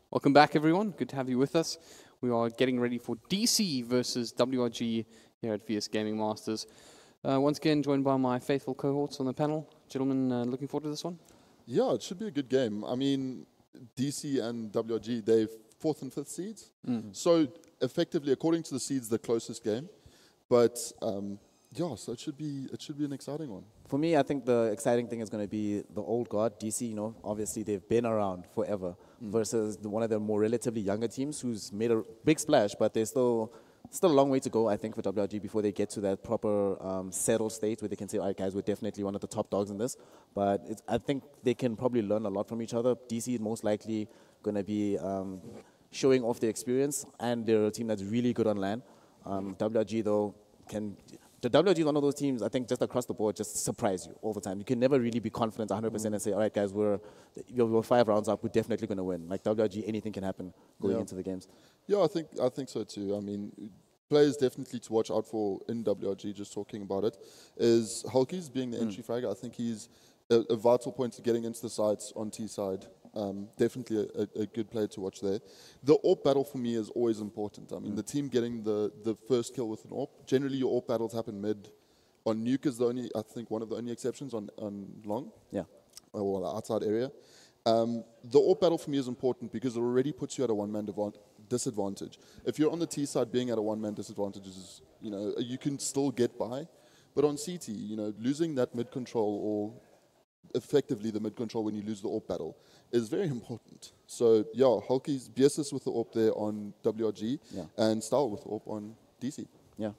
Welcome back, everyone. Good to have you with us. We are getting ready for DC versus WRG here at VS Gaming Masters. Once again, joined by my faithful cohorts on the panel. Gentlemen, looking forward to this one? Yeah, it should be a good game. I mean, DC and WRG, they're 4th and 5th seeds. So effectively, according to the seeds, the closest game. But yeah, so it should be an exciting one. For me, I think the exciting thing is going to be the old guard, DC. You know, obviously they've been around forever, versus one of the more relatively younger teams who's made a big splash, but there's still a long way to go, I think, for WRG before they get to that proper settled state where they can say, all right, guys, we're definitely one of the top dogs in this. But I think they can probably learn a lot from each other. DC is most likely going to be showing off their experience, and they're a team that's really good on LAN. WRG, though, the WRG is one of those teams, I think, just across the board, just surprise you all the time. You can never really be confident 100% and say, all right, guys, we're 5 rounds up, we're definitely going to win. Like WRG, anything can happen going into the games. Yeah, I think so too. I mean, players definitely to watch out for in WRG, just talking about it, is Hulkies being the entry fragger. I think he's a vital point to getting into the sites on T side. Definitely a good player to watch there. The AWP battle for me is always important. I mean, the team getting the first kill with an AWP. Generally, your AWP battles happen mid. On Nuke is the only, I think, one of the only exceptions on long. Yeah. Or the outside area. The AWP battle for me is important because it already puts you at a one-man disadvantage. If you're on the T side, being at a one-man disadvantage is, you know, you can still get by. But on CT, you know, losing that mid control or effectively the mid control when you lose the AWP battle is very important. So yeah, Hulkies, BSS with the AWP there on WRG, and Style with the AWP on DC. Yeah.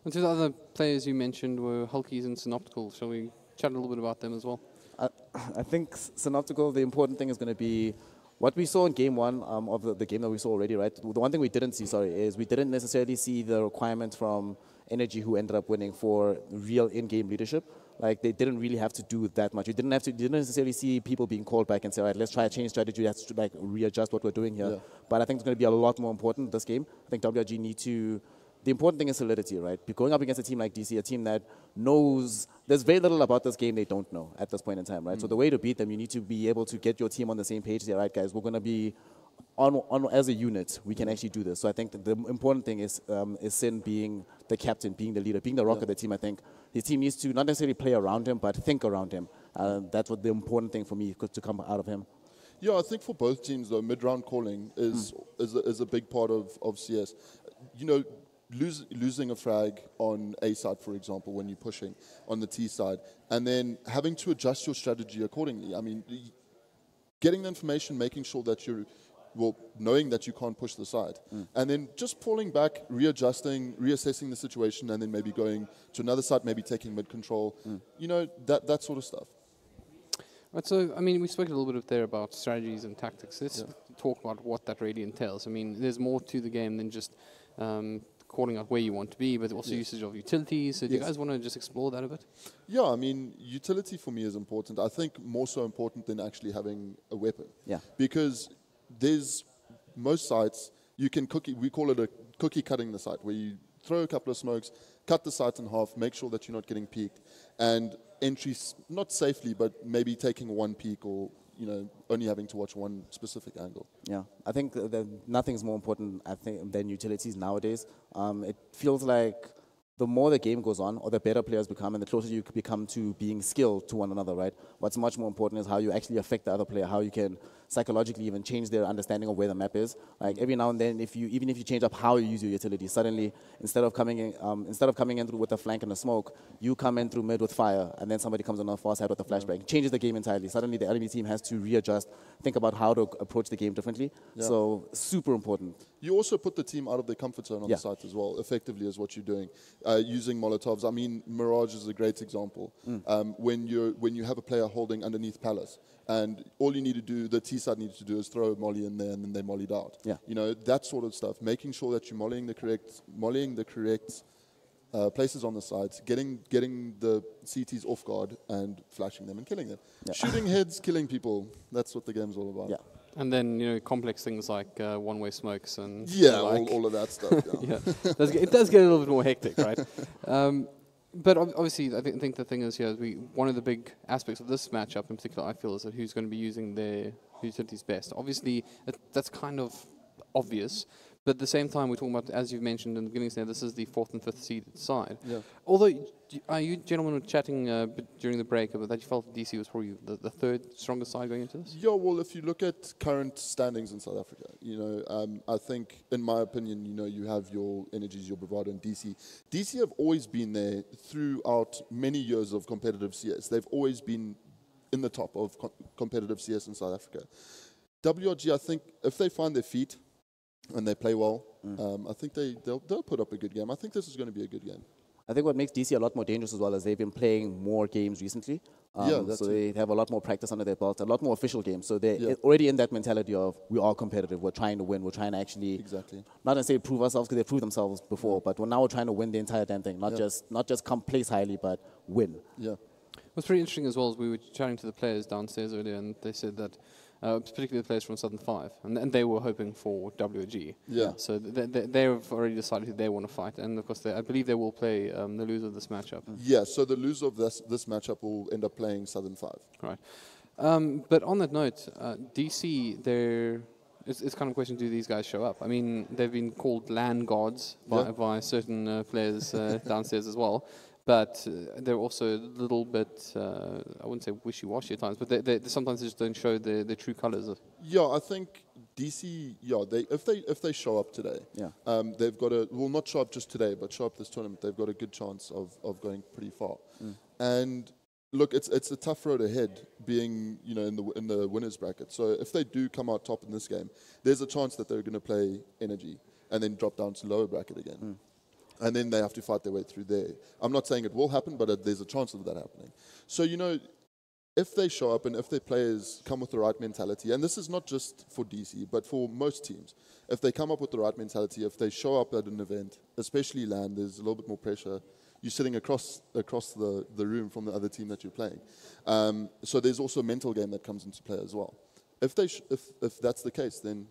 And two of the other players you mentioned were Hulkies and Synoptical. Shall we chat a little bit about them as well? I think Synoptical, the important thing is going to be what we saw in game one of the game that we saw already, right? The one thing we didn't see, is we didn't necessarily see the requirement from Energy, who ended up winning, for real in-game leadership. Like, they didn't really have to do that much. You didn't necessarily see people being called back and say, all right, let's try a change strategy. Let's like readjust what we're doing here. Yeah. But I think it's going to be a lot more important this game. I think WRG need to. The important thing is solidity, right? Going up against a team like DC, a team that knows there's very little about this game they don't know at this point in time, right? So the way to beat them, you need to be able to get your team on the same page. Say, all right, guys, we're going to be on as a unit. We can actually do this. So I think the important thing is Sin being the captain, being the leader, being the rock of the team. I think his team needs to not necessarily play around him, but think around him. That's what the important thing for me to come out of him. Yeah, I think for both teams, though, mid-round calling is a big part of CS. You know, losing a frag on A side, for example, when you're pushing on the T side, and then having to adjust your strategy accordingly. I mean, getting the information, making sure that you're, well, knowing that you can't push the side, and then just pulling back, readjusting, reassessing the situation, and then maybe going to another side, maybe taking mid-control, you know, that sort of stuff. Right, so, I mean, we spoke a little bit there about strategies and tactics. Let's talk about what that really entails. I mean, there's more to the game than just calling out where you want to be, but also usage of utilities. So do you guys want to just explore that a bit? Yeah, I mean, utility for me is important. I think more so important than actually having a weapon. Yeah. Because there's most sites, you can we call it a cookie cutting the site, where you throw a couple of smokes, cut the site in half, make sure that you're not getting peeked, and entries, not safely, but maybe taking one peek or, you know, only having to watch one specific angle. Yeah, I think that nothing's more important, I think, than utilities nowadays. It feels like the more the game goes on, or the better players become, and the closer you become to being skilled to one another, right? What's much more important is how you actually affect the other player, how you can psychologically even change their understanding of where the map is. Like, every now and then, even if you change up how you use your utility, suddenly instead of coming in through with a flank and a smoke, you come in through mid with fire, and then somebody comes on the far side with a flashbang. It changes the game entirely. Suddenly the enemy team has to readjust, think about how to approach the game differently. So super important. You also put the team out of their comfort zone on the site as well, effectively, is what you're doing. Using Molotovs. I mean, Mirage is a great example. When you have a player holding underneath Palace, and all you need to do, the T side needs to do, is throw a molly in there, and then they mollied out. Yeah. You know, that sort of stuff. Making sure that you're mollying the correct places on the sides, getting the CTs off guard and flashing them and killing them. Yeah. Shooting heads, killing people. That's what the game's all about. Yeah. And then, you know, complex things like one-way smokes and all of that stuff. Yeah, it does get a little bit more hectic, right? But obviously, I think the thing is here, one of the big aspects of this matchup in particular, I feel, is that who's going to be using their utilities best. Obviously, that's kind of obvious. But at the same time, we're talking about, as you mentioned in the beginning, this is the 4th and 5th seeded side. Yeah. Although, you gentlemen were chatting during the break about that you felt DC was probably the 3rd strongest side going into this? Yeah, well, if you look at current standings in South Africa, I think, in my opinion, you have your Energies, your Bravado, and DC. DC have always been there throughout many years of competitive CS. They've always been in the top of competitive CS in South Africa. WRG, I think, if they find their feet and they play well, I think they'll put up a good game. I think this is going to be a good game. I think what makes DC a lot more dangerous as well is they've been playing more games recently. So they have a lot more practice under their belt, a lot more official games. So they're already in that mentality of, we are competitive, we're trying to win, we're trying to actually, not necessarily prove ourselves, because they've proved themselves before, but now we're trying to win the entire damn thing, not just come place highly, but win. Yeah. What's pretty interesting as well is we were chatting to the players downstairs earlier, and they said that, particularly the players from Southern 5, and they were hoping for WRG. Yeah. So they've already decided who they want to fight, and of course, I believe they will play the loser of this matchup. Yeah, so the loser of this matchup will end up playing Southern 5. Right. But on that note, DC, it's kind of a question, do these guys show up? I mean, they've been called land gods by certain players downstairs as well. But they're also a little bit, I wouldn't say wishy-washy at times, but they sometimes just don't show their true colors. Yeah, I think DC, if they show up today, they've got will not show up just today, but show up this tournament, they've got a good chance of going pretty far. And look, it's a tough road ahead, being in the winners bracket. So if they do come out top in this game, there's a chance that they're going to play Energy and then drop down to lower bracket again. And then they have to fight their way through there. I'm not saying it will happen, but there's a chance of that happening. So, if they show up and if their players come with the right mentality, and this is not just for DC, but for most teams, if they come up with the right mentality, if they show up at an event, especially LAN, there's a little bit more pressure. You're sitting across the room from the other team that you're playing. So there's also a mental game that comes into play as well. If that's the case, then,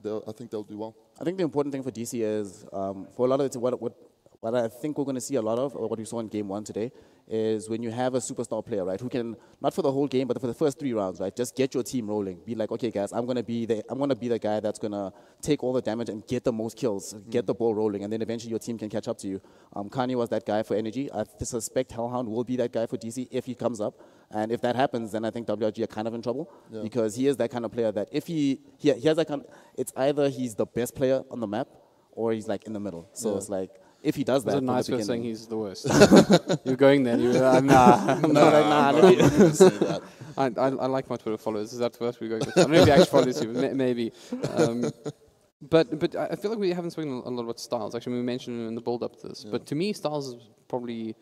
I think they'll do well. I think the important thing for DC is, for a lot of it, what I think we're going to see a lot of, or what we saw in game 1 today, is when you have a superstar player, right, who can, not for the whole game, but for the first 3 rounds, right, just get your team rolling. Be like, okay, guys, I'm going to be the guy that's going to take all the damage and get the most kills, get the ball rolling, and then eventually your team can catch up to you. Kanye was that guy for Energy. I suspect Hellhound will be that guy for DC if he comes up. And if that happens, then I think WRG are kind of in trouble, because he is that kind of player that if he has that kind of, it's either he's the best player on the map or he's like in the middle. So it's like, if he does that, it's a nice way of saying he's the worst. You're going there. Nah. I like my Twitter followers. Is that the first we're going with? I don't know if he actually follows you, but maybe. But I feel like we haven't spoken a lot about Styles. Actually, we mentioned it in the build-up to this. But to me, Styles is probably...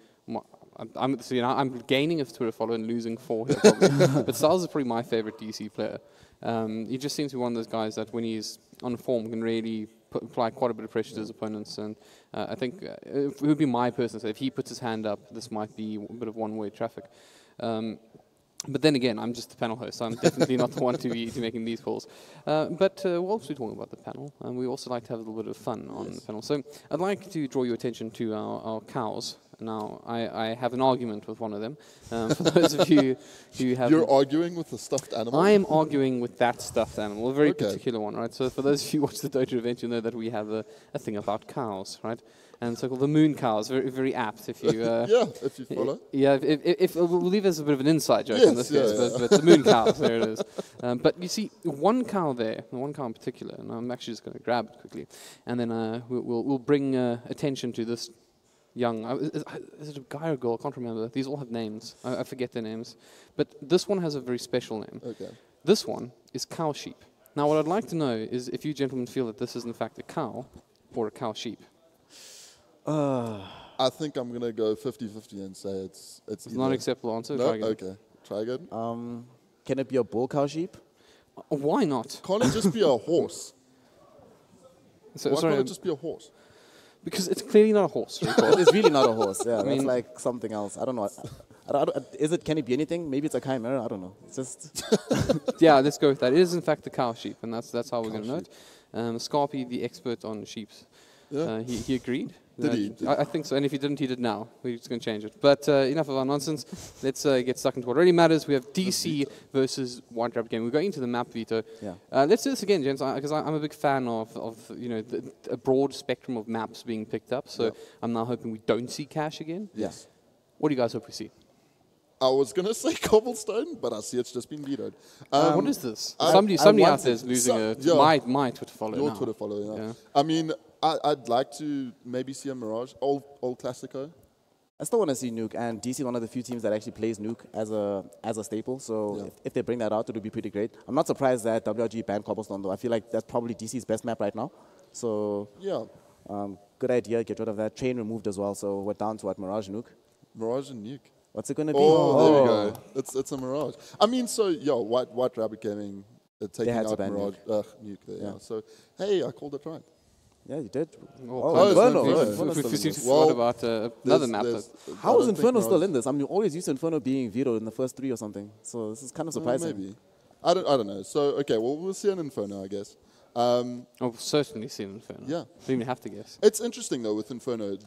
I'm gaining a Twitter follower and losing 4 here, probably. But Styles is probably my favorite DC player. He just seems to be one of those guys that when he's on form can really apply quite a bit of pressure to his opponents. And I think it would be my person. So if he puts his hand up, this might be a bit of one-way traffic. But then again, I'm just the panel host, so I'm definitely not the one to be making these calls. But we're also talking about the panel, and we also like to have a little bit of fun on the panel. So I'd like to draw your attention to our cows. Now, I have an argument with one of them. For those of you who have... You're arguing with the stuffed animal? I am arguing with that stuffed animal, a very particular one, right? So for those of you who watch the Dota event, you know that we have a thing about cows, right? And so called the moon cows, very, very apt if you... if you follow. Yeah, if we'll leave as a bit of an inside joke in this case, but the moon cows, there it is. But you see, one cow there, one cow in particular, and I'm actually just going to grab it quickly, and then we'll bring attention to this young, is it a guy or a girl? I can't remember. These all have names. I forget their names. But this one has a very special name. Okay. This one is cow sheep. Now, what I'd like to know is if you gentlemen feel that this is in fact a cow or a cow sheep. I think I'm going to go 50-50 and say it's not an acceptable answer. No? Okay. Try again. Can it be a bull cow sheep? Why not? Can't it just be a horse? Why can't it just be a horse? Because it's clearly not a horse. It's really not a horse. Yeah, I mean, it's like something else. I don't know. Can it be anything? Maybe it's a chimera. I don't know. It's just. Yeah, let's go with that. It is in fact a cow sheep, and that's how we're going to know it. Scarpy, the expert on sheep, he agreed. Did he? I think so. And if he didn't, he did now. We're just going to change it. But enough of our nonsense. Let's get stuck into what really matters. We have DC versus White Rabbit Gaming. We're going into the map veto. Yeah. Let's do this again, gents, because I'm a big fan of a broad spectrum of maps being picked up. So I'm now hoping we don't see cash again. Yes. What do you guys hope we see? I was going to say cobblestone, but I see it's just been vetoed. What is this? I Somebody out wanted- there is losing my Twitter follow Your now. Twitter follow, yeah. Yeah. I mean, I'd like to maybe see a Mirage, old Classico. I still want to see Nuke, and DC is one of the few teams that actually plays Nuke as a staple. So if they bring that out, it would be pretty great. I'm not surprised that WRG banned Cobblestone, though. I feel like that's probably DC's best map right now. So Yeah, good idea, get rid of that. Chain removed as well, so we're down to what, Mirage, Nuke? Mirage and Nuke. What's it going to be? Oh, there we go. It's a Mirage. I mean, so, yeah, White Rabbit Gaming taking had to out ban Mirage, Nuke there, yeah. So, hey, I called it right. Yeah, you did. Oh, Inferno. no, Inferno's We still in seem to this. forgot about another map. How is Inferno still in this? I'm always used to Inferno being vetoed in the first 3 or something. So this is kind of surprising. Maybe. I don't know. So, okay, well, we'll see an Inferno, I guess. Oh, certainly seen Inferno. Yeah. Don't even have to guess. It's interesting, though, with Inferno,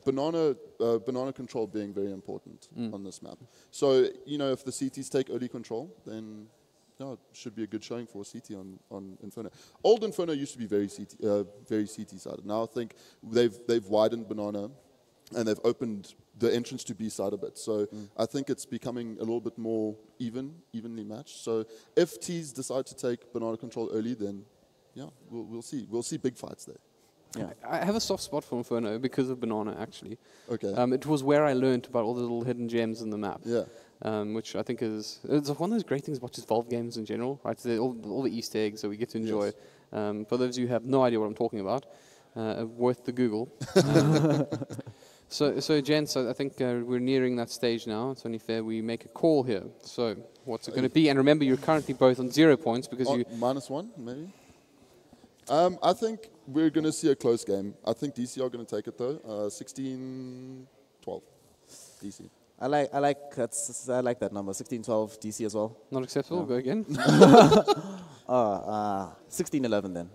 banana control being very important on this map. So, if the CTs take early control, then it should be a good showing for a CT on Inferno. Old Inferno used to be very CT-sided. Now I think they've widened banana, and they've opened the entrance to B side a bit. So I think it's becoming a little bit more evenly matched. So if T's decide to take banana control early, then we'll see. We'll see big fights there. Yeah. I have a soft spot for Inferno because of Banana, actually. Okay. It was where I learned about all the little hidden gems in the map. Yeah. Which I think it's one of those great things about just Valve games in general, right? All the Easter eggs that we get to enjoy. Yes. For those of you who have no idea what I'm talking about, worth the Google. So gents, I think we're nearing that stage now. It's only fair we make a call here. So what's it going to be? And remember, you're currently both on 0 points because you... -1, maybe? I think we're going to see a close game. I think DC are going to take it, though. 16-12, DC. I like that number, 16-12 DC as well. Not acceptable? Go again. 16-11 then.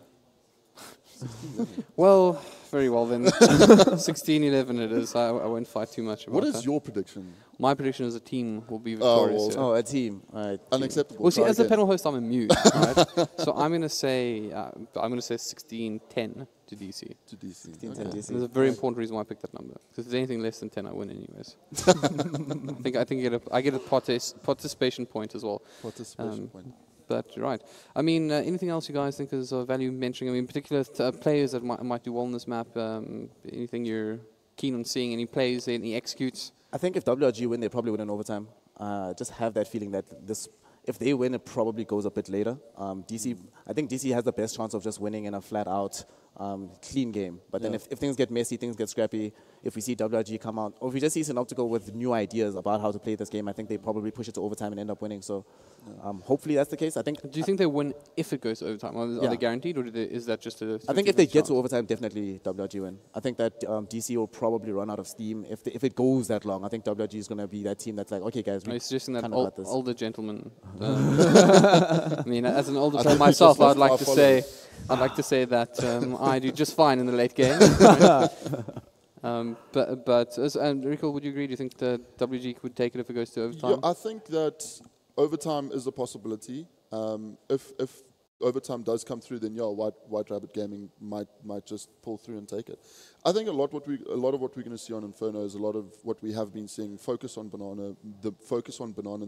Well, very well then. 16-11 it is. I won't fight too much about What that. is your prediction? My prediction is a team will be victorious. well, here. Oh, a team. All right. Unacceptable. Well, see, Try as the again. panel host, I'm immune, right? So I'm going to say 16-10 to DC. To DC. 16-10 Okay. DC. There's a very important reason why I picked that number. Because if there's anything less than 10, I win anyways. I think I get a participation point as well. Participation point. But right, I mean, anything else you guys think is of value mentioning? I mean, particular players that might do well on this map. Anything you're keen on seeing? Any plays? Any executes? I think if WRG win, they probably win in overtime. Just have that feeling that if they win, it probably goes a bit later. DC, I think DC has the best chance of just winning in a flat-out, clean game. But then if things get messy, things get scrappy, if we see WRG come out, or if we just see Synoptical with new ideas about how to play this game, I think they probably push it to overtime and end up winning. So hopefully that's the case. I think. Do you think they win if it goes to overtime? Are they guaranteed, or is that just a... I think if they get to overtime, definitely WRG win. I think that DC will probably run out of steam if it goes that long. I think WRG is going to be that team that's like, okay, guys, Are you suggesting that kind of got this. older gentleman? I mean, as an older player myself, I'd like to say that I do just fine in the late game. And Rico, would you agree? Do you think that WG would take it if it goes to overtime? Yeah, I think that overtime is a possibility. If overtime does come through, then White Rabbit Gaming might just pull through and take it. I think a lot of what we're going to see on Inferno is a lot of what we have been seeing. Focus on banana in the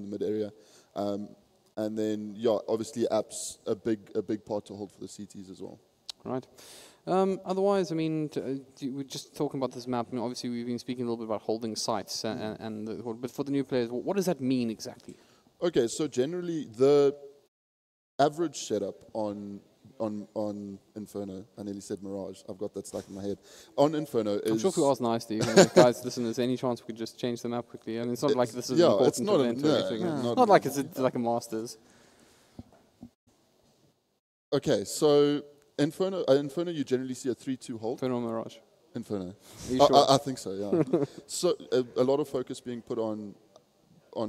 mid area, and then obviously apps a big part to hold for the CTs as well. Right. Otherwise, I mean, we're just talking about this map. I mean, obviously, we've been speaking a little bit about holding sites, but for the new players, what does that mean exactly? Okay, so generally the average setup on Inferno, I nearly said Mirage, I've got that stuck in my head. On Inferno is... I'm sure if we ask nicely, guys, listen, is there any chance we could just change the map quickly? I mean, it's not like this is an important it's not event or anything. Not like it's like a Masters. Okay, so Inferno, you generally see a 3-2 hold. Inferno or Mirage? Inferno. Are you sure? I think so, yeah. So a lot of focus being put on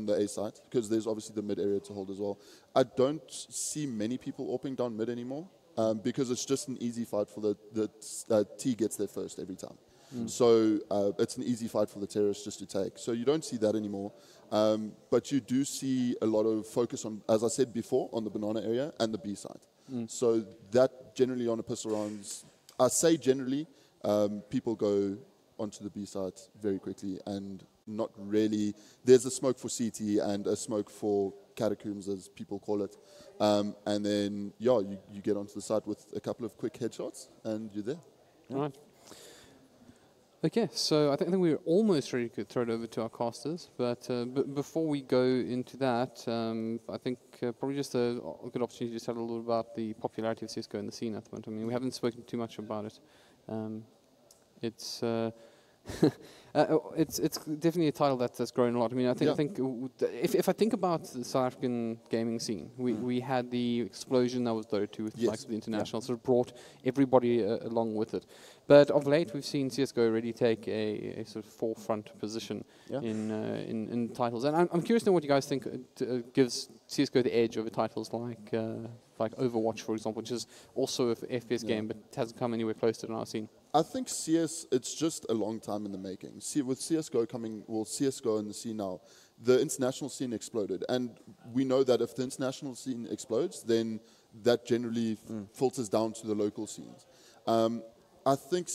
the A site, because there's obviously the mid area to hold as well. I don't see many people opening down mid anymore, because it's just an easy fight for the T gets there first every time. So it's an easy fight for the terrorists just to take. So you don't see that anymore. But you do see a lot of focus on, as I said before, on the banana area and the B side. So that generally on a pistol rounds, I say generally, people go onto the B side very quickly and not really. There's a smoke for CT and a smoke for catacombs, as people call it. And then, yeah, you get onto the side with a couple of quick headshots and you're there. All right. Okay, so I think we're almost ready to throw it over to our casters, but before we go into that, I think probably just a good opportunity to just tell a little about the popularity of CSGO in the scene at the moment. I mean, we haven't spoken too much about it. It's it's definitely a title that's grown a lot. I mean, I think if I think about the South African gaming scene, we had the explosion that was Dota 2 with the likes of the international, sort of brought everybody along with it. But of late, we've seen CSGO really take a sort of forefront position in titles. And I'm curious to know what you guys think gives CSGO the edge over titles like Overwatch, for example, which is also an FPS game, but hasn't come anywhere close to it in our scene. I think CS, it's just a long time in the making. See, with CSGO CSGO in the scene now, the international scene exploded. And we know that if the international scene explodes, then that generally filters down to the local scenes. I think,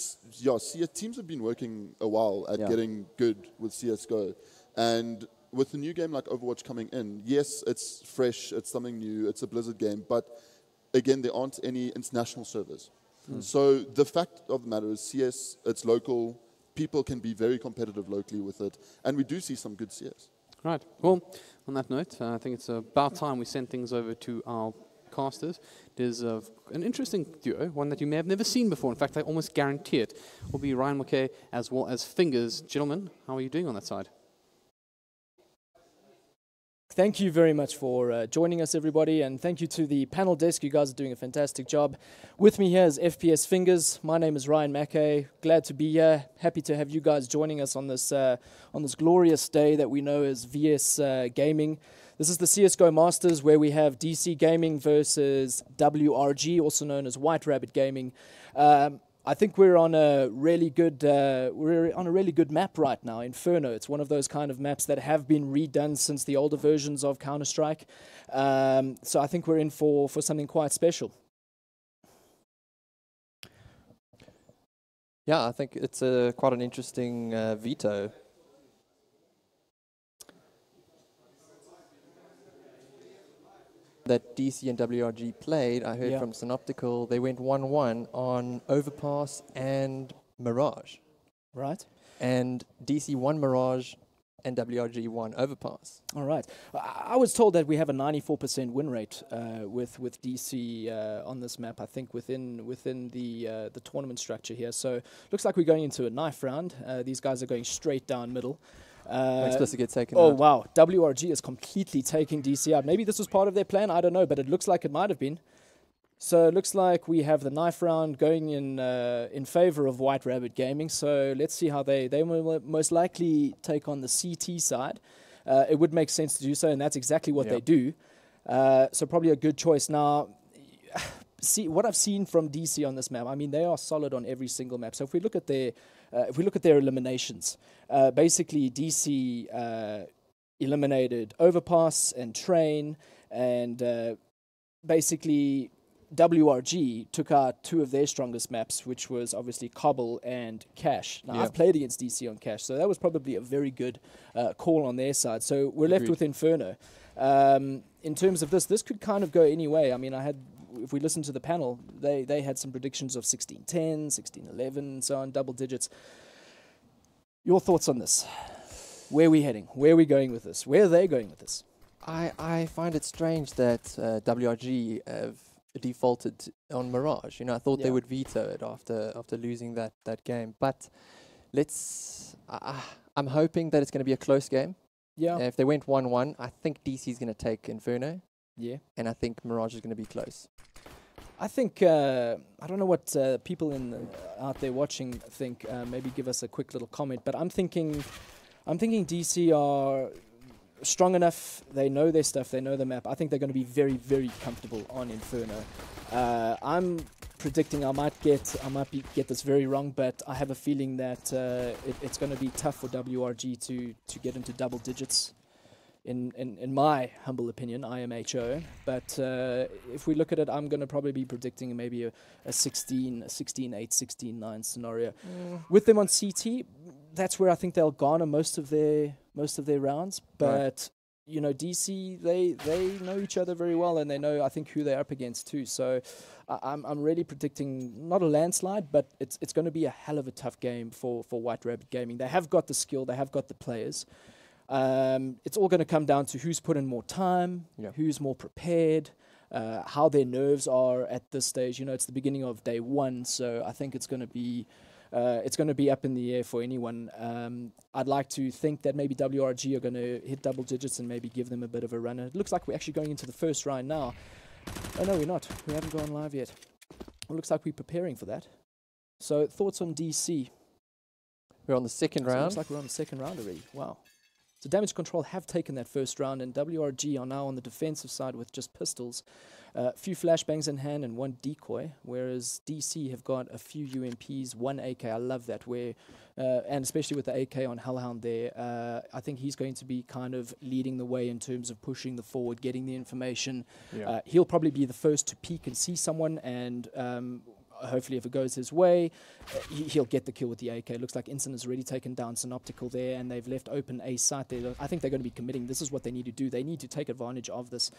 teams have been working a while at getting good with CSGO. And with a new game like Overwatch coming in, yes, it's fresh, it's something new, it's a Blizzard game, but again, there aren't any international servers. So the fact of the matter is CS, it's local, people can be very competitive locally with it, and we do see some good CS. Right. Well, on that note, I think it's about time we send things over to our casters. There's an interesting duo, one that you may have never seen before. In fact, I almost guarantee it will be Ryan McKay as well as Fingers. Gentlemen, how are you doing on that side? Thank you very much for joining us, everybody, and thank you to the panel desk. You guys are doing a fantastic job. With me here is FPS Fingers. My name is Ryan Mackay. Glad to be here. Happy to have you guys joining us on this glorious day that we know as VS Gaming. This is the CSGO Masters, where we have DC Gaming versus WRG, also known as White Rabbit Gaming. I think we're on a really good map right now, Inferno. It's one of those kind of maps that have been redone since the older versions of Counter-Strike. So I think we're in for something quite special. Yeah, I think it's quite an interesting veto. That DC and WRG played, I heard from Synoptical, they went 1-1 on Overpass and Mirage. Right. And DC won Mirage and WRG won Overpass. All right. I was told that we have a 94% win rate with DC on this map, I think, within the tournament structure here. So looks like we're going into a knife round. These guys are going straight down middle. Supposed to get taken out. Oh, wow. WRG is completely taking DC out. Maybe this was part of their plan. I don't know, but it looks like it might have been. So it looks like we have the knife round going in favor of White Rabbit Gaming. So let's see how they will most likely take on the CT side. It would make sense to do so, and that's exactly what they do. So probably a good choice. Now, see what I've seen from DC on this map. I mean, they are solid on every single map. So if we look at their eliminations, basically DC eliminated Overpass and Train, and basically WRG took out two of their strongest maps, which was obviously Cobble and Cache. Now, I've played against DC on Cache, so that was probably a very good call on their side. So we're left with Inferno. In terms of this could kind of go any way. I mean, if we listen to the panel, they had some predictions of 16-10, 16-11, so on, double digits. Your thoughts on this? Where are we heading? Where are we going with this? Where are they going with this? I find it strange that WRG have defaulted on Mirage. You know, I thought they would veto it after losing that game. But I'm hoping that it's going to be a close game. Yeah. If they went 1-1, I think DC is going to take Inferno. Yeah. And I think Mirage is going to be close. I think, I don't know what people out there watching think. Maybe give us a quick little comment. But I'm thinking DC are strong enough. They know their stuff. They know the map. I think they're going to be very, very comfortable on Inferno. I'm predicting I might get this very wrong, but I have a feeling that it's going to be tough for WRG to get into double digits. In my humble opinion, IMHO. But if we look at it, I'm going to probably be predicting maybe a 16-8, 16-9 scenario. With them on CT, that's where I think they'll garner most of their rounds. But you know, DC, they know each other very well, and they know, I think, who they're up against too. So I'm really predicting not a landslide, but it's going to be a hell of a tough game for White Rabbit Gaming. They have got the skill, they have got the players. It's all going to come down to who's put in more time, who's more prepared, how their nerves are at this stage. You know, it's the beginning of day one, so I think it's going to be up in the air for anyone. I'd like to think that maybe WRG are going to hit double digits and maybe give them a bit of a run. It looks like we're actually going into the first round now. Oh no, we're not. We haven't gone live yet. It looks like we're preparing for that. So thoughts on DC? We're on the second round. It looks like we're on the second round already. Wow. So Damage Control have taken that first round, and WRG are now on the defensive side with just pistols. A few flashbangs in hand and one decoy, whereas DC have got a few UMPs, one AK. I love that, where and especially with the AK on Hellhound there, I think he's going to be kind of leading the way in terms of pushing the forward, getting the information. He'll probably be the first to peek and see someone, and hopefully if it goes his way, he'll get the kill with the AK. Looks like Inson has already taken down Synoptical there, and they've left open a site there. I think they're going to be committing. This is what they need to do. They need to take advantage of this.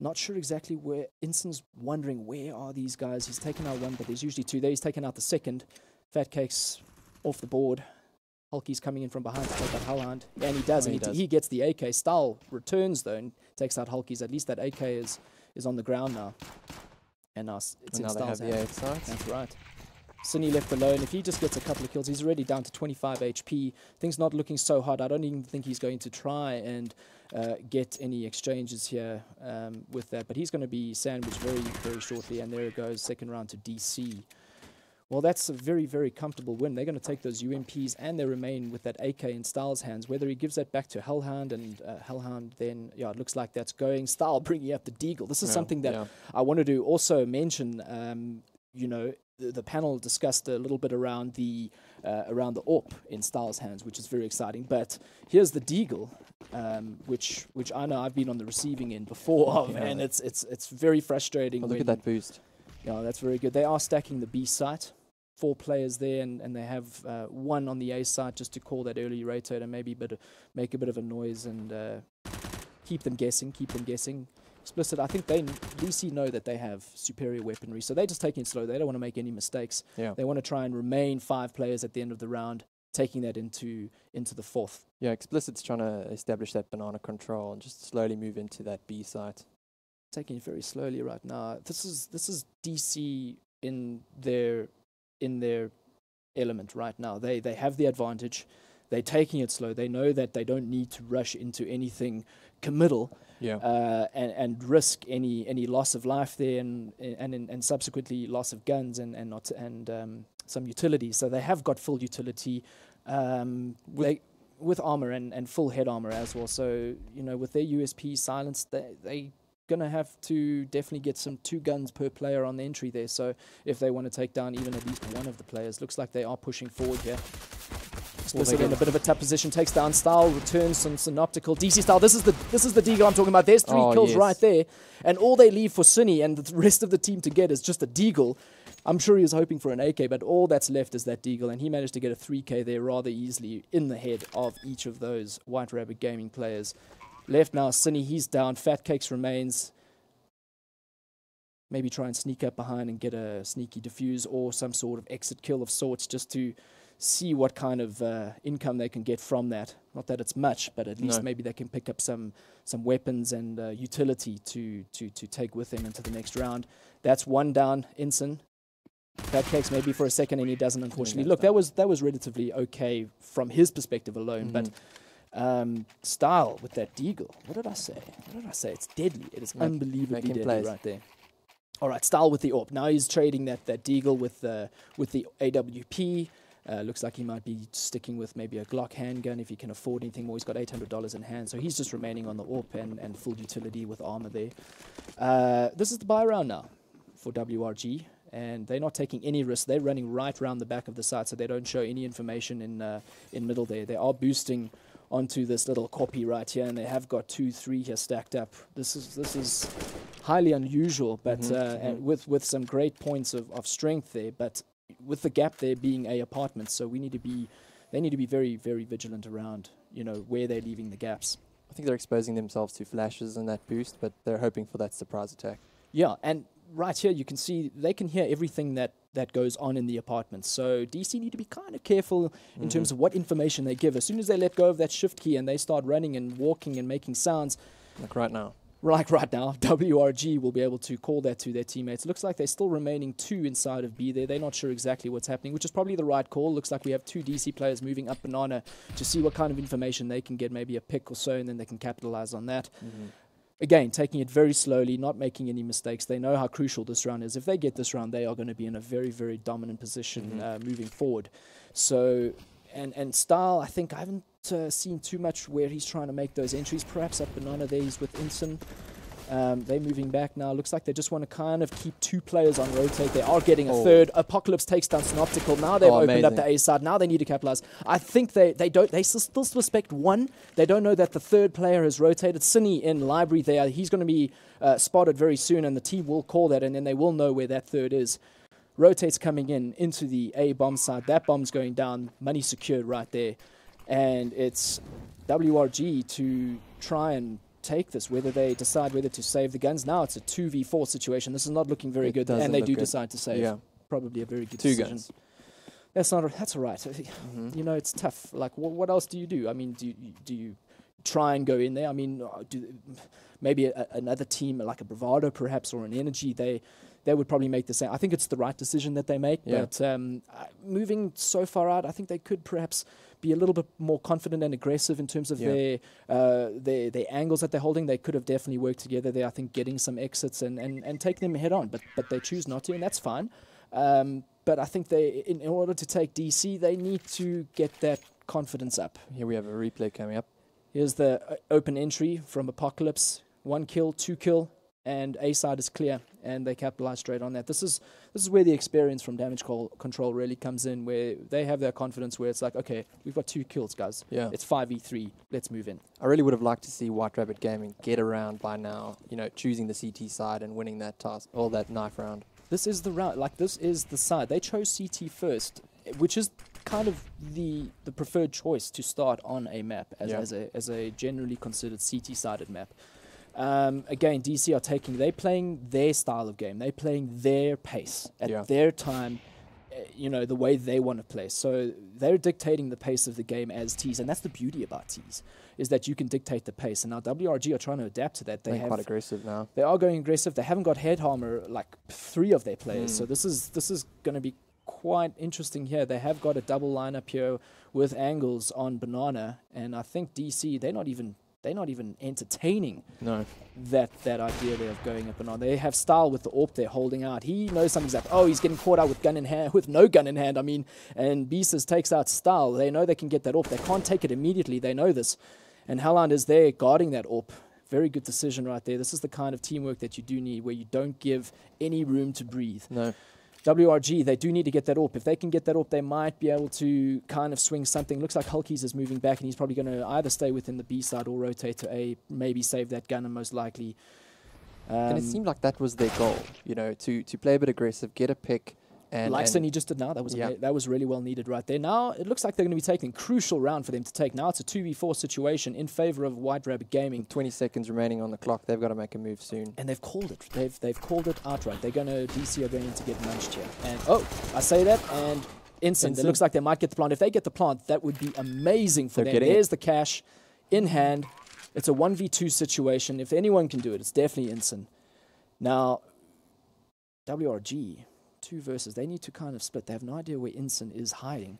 Not sure exactly where. Inson's wondering, where are these guys? He's taken out one, but there's usually two there. He's taken out the second. Fat Cake's off the board. Hulky's coming in from behind to take out Hellhound. And he does, he gets the AK. Stahl returns, though, and takes out Hulky's. At least that AK is on the ground now. And now it's in Stahl's hand. That's right. Cine left alone. If he just gets a couple of kills, he's already down to 25 HP. Things not looking so hot. I don't even think he's going to try and get any exchanges here with that. But he's going to be sandwiched very, very shortly. And there it goes, second round to DC. Well, that's a very, very comfortable win. They're going to take those UMPs and they remain with that AK in Stahl's hands. Whether he gives that back to Hellhound and Hellhound, then, it looks like that's going. Stahl bringing up the Deagle. This is something that I wanted to also mention. You know, the panel discussed a little bit around the AWP in Stahl's hands, which is very exciting. But here's the Deagle, which I know I've been on the receiving end before of, and it's very frustrating. Look at that boost. Yeah, that's very good. They are stacking the B site. 4 players there, and they have one on the A side just to call that early rotate and maybe make a bit of a noise and keep them guessing. Explicit, I think DC know that they have superior weaponry, so they're just taking it slow. They don't want to make any mistakes. They want to try and remain 5 players at the end of the round, taking that into the fourth. Yeah, Explicit's trying to establish that banana control and just slowly move into that B site. Taking it very slowly right now. This is DC in their element right now. They have the advantage. They're taking it slow. They know that they don't need to rush into anything committal and risk any loss of life there and subsequently loss of guns and some utility. So they have got full utility with armor and full head armor as well. So, you know, with their USP silence, they gonna have to definitely get some 2 guns per player on the entry there. So if they want to take down even at least one of the players, looks like they are pushing forward here. Explicit in a bit of a tough position, takes down Stahl, returns some Synoptical. DC Stahl, this is the Deagle I'm talking about. There's 3 kills right there, and all they leave for Cine and the rest of the team to get is just a Deagle. I'm sure he was hoping for an AK, but all that's left is that Deagle, and he managed to get a 3K there rather easily in the head of each of those White Rabbit Gaming players. Left now, Cine, he's down. Fat Cakes remains. Maybe try and sneak up behind and get a sneaky defuse or some sort of exit kill of sorts just to see what kind of income they can get from that. Not that it's much, but at least maybe they can pick up some weapons and utility to take with them into the next round. That's 1 down, Inson. Fat Cakes maybe for a second, and he doesn't, unfortunately. Look, that was relatively okay from his perspective alone, but Style with that Deagle. What did I say? It's deadly. It is unbelievably deadly right there. All right, Style with the AWP. Now he's trading that Deagle with the AWP. Looks like he might be sticking with maybe a Glock handgun if he can afford anything more. He's got $800 in hand, so he's just remaining on the AWP and full utility with armor there. This is the buy round now for WRG. and they're not taking any risk. They're running right around the back of the site, so they don't show any information in middle there. They are boosting onto this little copy right here, and they have got 2, 3 here stacked up. This is highly unusual, but and with some great points of strength there, but with the gap there being A apartments, so they need to be very, very vigilant around, you know, where they're leaving the gaps. I think they're exposing themselves to flashes in that boost, but they're hoping for that surprise attack. Yeah, and right here you can see they can hear everything that goes on in the apartments. So DC need to be kind of careful in terms of what information they give. As soon as they let go of that shift key and they start running and walking and making sounds, Like right now. right now, WRG will be able to call that to their teammates. Looks like they're still remaining 2 inside of B there. They're not sure exactly what's happening, which is probably the right call. Looks like we have 2 DC players moving up banana to see what kind of information they can get, maybe a pick or so, and then they can capitalize on that. Again, taking it very slowly, not making any mistakes. They know how crucial this round is. If they get this round, they are going to be in a very, very dominant position moving forward. So, and Style, I think I haven't seen too much where he's trying to make those entries. Perhaps up banana there, he's with Inson. They're moving back now. Looks like they just want to kind of keep 2 players on rotate. They are getting a third. Apocalypse takes down Synoptical. Now they've opened up the A side. Now they need to capitalize. I think they still suspect 1. They don't know that the 3rd player has rotated. Cine in library there. He's going to be spotted very soon, and the team will call that, and then they will know where that 3rd is. Rotates coming into the A bomb side. That bomb's going down. Money secured right there. And it's WRG to try and take this, whether they decide whether to save the guns. Now it's a 2v4 situation. This is not looking very good, and they do decide to save. Yeah. Probably a very good 2 decision. guns. That's all right. You know, it's tough. Like, what else do you do? I mean, do you try and go in there? I mean, maybe another team like a Bravado perhaps, or an Energy, they would probably make the same. I think it's the right decision that they make, but moving so far out, I think they could perhaps be a little bit more confident and aggressive in terms of their angles that they're holding. They could have definitely worked together there, I think, getting some exits and taking them head on, but they choose not to, and that's fine. But I think in order to take DC, they need to get that confidence up. Here we have a replay coming up. Here's the open entry from Apocalypse. 1 kill, 2 kill, and A side is clear, and they capitalize straight on that. This is where the experience from damage control really comes in, where they have their confidence, where it's like, okay, we've got 2 kills, guys. Yeah. It's 5v3. Let's move in. I really would have liked to see White Rabbit Gaming get around by now, you know, choosing the CT side and winning that task, or that knife round. This is the round. Like, this is the side. They chose CT first, which is kind of the preferred choice to start on a map as a generally considered CT-sided map. Again, DC are they're playing their style of game. They're playing their pace at their time, you know, the way they want to play. So they're dictating the pace of the game as Tees, and that's the beauty about Tees, is that you can dictate the pace. And now WRG are trying to adapt to that. They're quite aggressive now. They are going aggressive. They haven't got head armor like 3 of their players. So this is going to be quite interesting here. They have got a double lineup here with angles on banana, and I think DC they're not even entertaining that idea there of going up and on. They have Style with the AWP there holding out. He knows something's up. Oh, he's getting caught out with gun in hand, with no gun in hand. I mean, and Beasters takes out Style. They know they can get that AWP. They can't take it immediately. They know this. And Helland is there guarding that AWP. Very good decision right there. This is the kind of teamwork that you do need, where you don't give any room to breathe. No. WRG, they do need to get that AWP. If they can get that AWP, they might be able to kind of swing something. Looks like Hulkies is moving back, and he's probably going to either stay within the B side or rotate to A, maybe save that gun, and most likely. And it seemed like that was their goal, you know, to play a bit aggressive, get a pick. Like Cindy just did now, that was really well needed right there. Now it looks like they're going to be taking a crucial round for them to take. Now it's a 2v4 situation in favor of White Rabbit Gaming. 20 seconds remaining on the clock. They've got to make a move soon. And they've called it. They've called it outright. DC are going to get munched here. And I say that, and Instant. It looks like they might get the plant. If they get the plant, that would be amazing for them. There's the cash in hand. It's a 1v2 situation. If anyone can do it, it's definitely Instant. Now, WRG. 2 versus. They need to kind of split. They have no idea where Inson is hiding.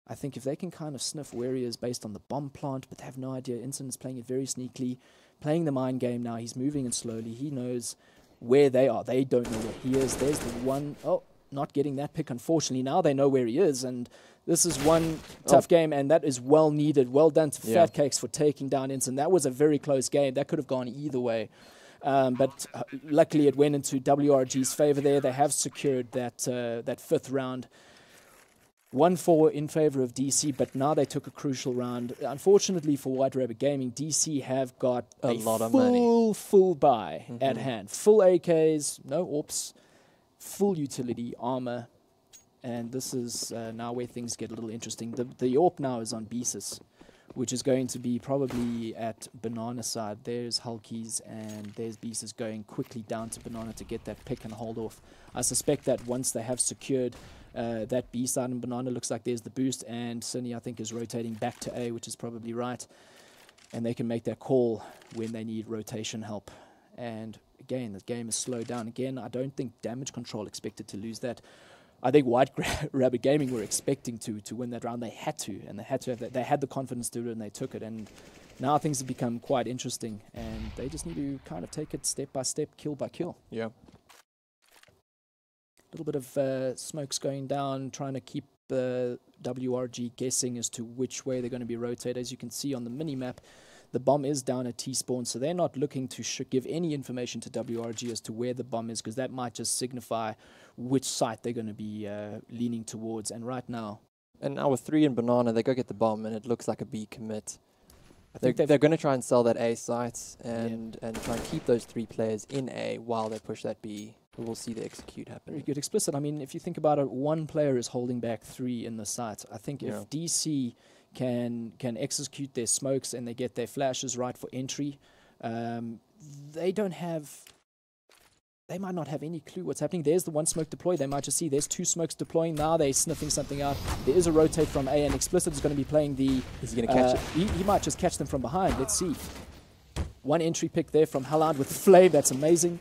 I think if they can kind of sniff where he is based on the bomb plant, but they have no idea. Inson is playing it very sneakily, playing the mind game now. He's moving in slowly. He knows where they are. They don't know where he is. There's the one. Oh, not getting that pick, unfortunately. Now they know where he is, and this is one tough game, and that is well needed. Well done to Fat Cakes for taking down Inson. That was a very close game. That could have gone either way. But luckily it went into WRG's favor there. They have secured that that 5th round. 1-4 in favor of DC, but now they took a crucial round. Unfortunately for White Rabbit Gaming, DC have got a lot of money. Full buy at hand. Full AKs, no AWPs, full utility, armor. And this is now where things get a little interesting. The AWP now is on Besis, which is going to be probably at Banana side. There's Hulkies and there's Besis going quickly down to Banana to get that pick and hold off. I suspect that once they have secured that B side and Banana, looks like there's the boost, and Sunny, I think, is rotating back to A, which is probably right. And they can make that call when they need rotation help. And again, the game is slowed down. Again, I don't think Damage Control expected to lose that. I think White Rabbit Gaming were expecting to win that round. They had to, and they had to have that. They had the confidence to do it, and they took it. And now things have become quite interesting, and they just need to kind of take it step by step, kill by kill. Yeah. A little bit of smokes going down, trying to keep the WRG guessing as to which way they're going to be rotated. As you can see on the mini-map, the bomb is down at T-spawn, so they're not looking to give any information to WRG as to where the bomb is, because that might just signify which site they're going to be leaning towards. And right now... And now with 3 in Banana, they go get the bomb, and it looks like a B commit. They're going to try and sell that A site and try and keep those 3 players in A while they push that B. We'll see the execute happen. Very good. Explicit. I mean, if you think about it, 1 player is holding back 3 in the site. I think if DC can execute their smokes and they get their flashes right for entry, they might not have any clue what's happening. There's the 1 smoke deploy. They might just see there's 2 smokes deploying. Now they're sniffing something out. There is a rotate from A, and Explicit is going to be playing the... Is he going to catch it? He might just catch them from behind. Let's see. 1 entry pick there from Halland with Flame. That's amazing.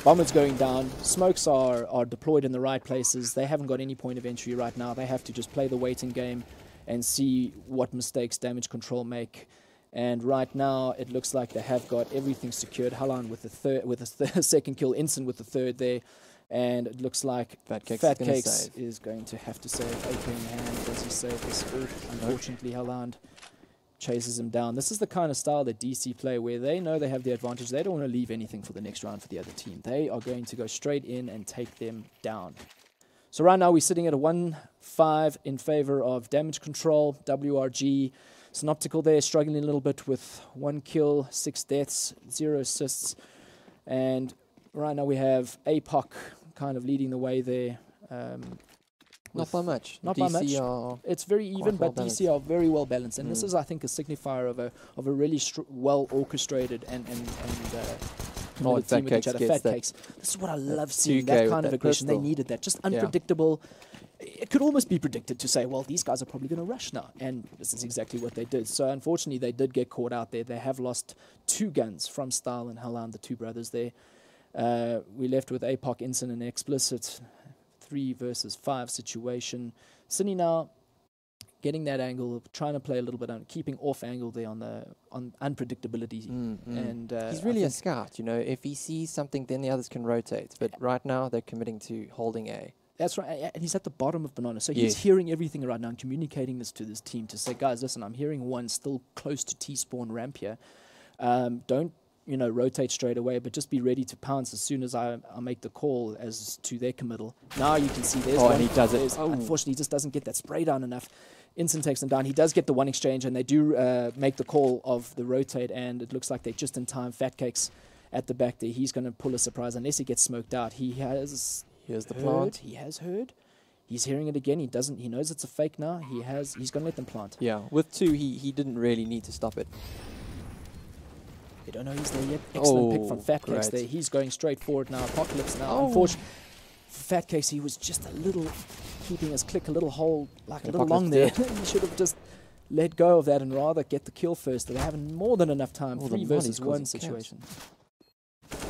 Bomber's going down. Smokes are deployed in the right places. They haven't got any point of entry right now. They have to just play the waiting game and see what mistakes Damage Control make. And right now, it looks like they have got everything secured. Halland with the second kill, Instant with the 3rd there. And it looks like Fat Cakes is going to have to save. AK in hand. Does he save this? Unfortunately, Halland chases him down. This is the kind of style that DC play, where they know they have the advantage. They don't want to leave anything for the next round for the other team. They are going to go straight in and take them down. So right now we're sitting at a 1-5 in favor of Damage Control. WRG, Synoptical there, struggling a little bit with 1 kill, 6 deaths, 0 assists. And right now we have APOC kind of leading the way there. Not by much. Not by much. It's very even, but DC are very well balanced, and this is, I think, a signifier of a really well orchestrated and team with each other. Fat Cakes. This is what I love seeing. That kind of aggression. They needed that. Just unpredictable. It could almost be predicted to say, well, these guys are probably going to rush now, and this is exactly what they did. So unfortunately, they did get caught out there. They have lost 2 guns from Style and Halland, the 2 brothers there. We left with APOC, Instant, and Explicit. 3 versus 5 situation. Sydney now getting that angle, trying to play a little bit on keeping off angle there on unpredictability. And he's really a scout, you know. If he sees something, then the others can rotate. But right now, they're committing to holding A. That's right, and he's at the bottom of Banana, so he's hearing everything right now and communicating this to this team to say, guys, listen, I'm hearing 1 still close to T-spawn ramp here. Don't rotate straight away, but just be ready to pounce as soon as I make the call as to their committal. Now you can see there's one. And he does it. Unfortunately, he just doesn't get that spray down enough. Instant takes them down. He does get the 1 exchange, and they do make the call of the rotate, and it looks like they're just in time. Fat Cakes at the back there. He's going to pull a surprise unless he gets smoked out. He has Here's the plant. He has heard. He's hearing it again. He knows it's a fake now. He's going to let them plant. Yeah, with 2, he didn't really need to stop it. They don't know he's there yet. Excellent pick from Fat Cakes there. He's going straight forward now. Apocalypse now. Unfortunately, for Fat Cakes, he was just a little, keeping his click a little long there. He should have just let go of that and rather get the kill first. They're having more than enough time. 3 versus 1 situation.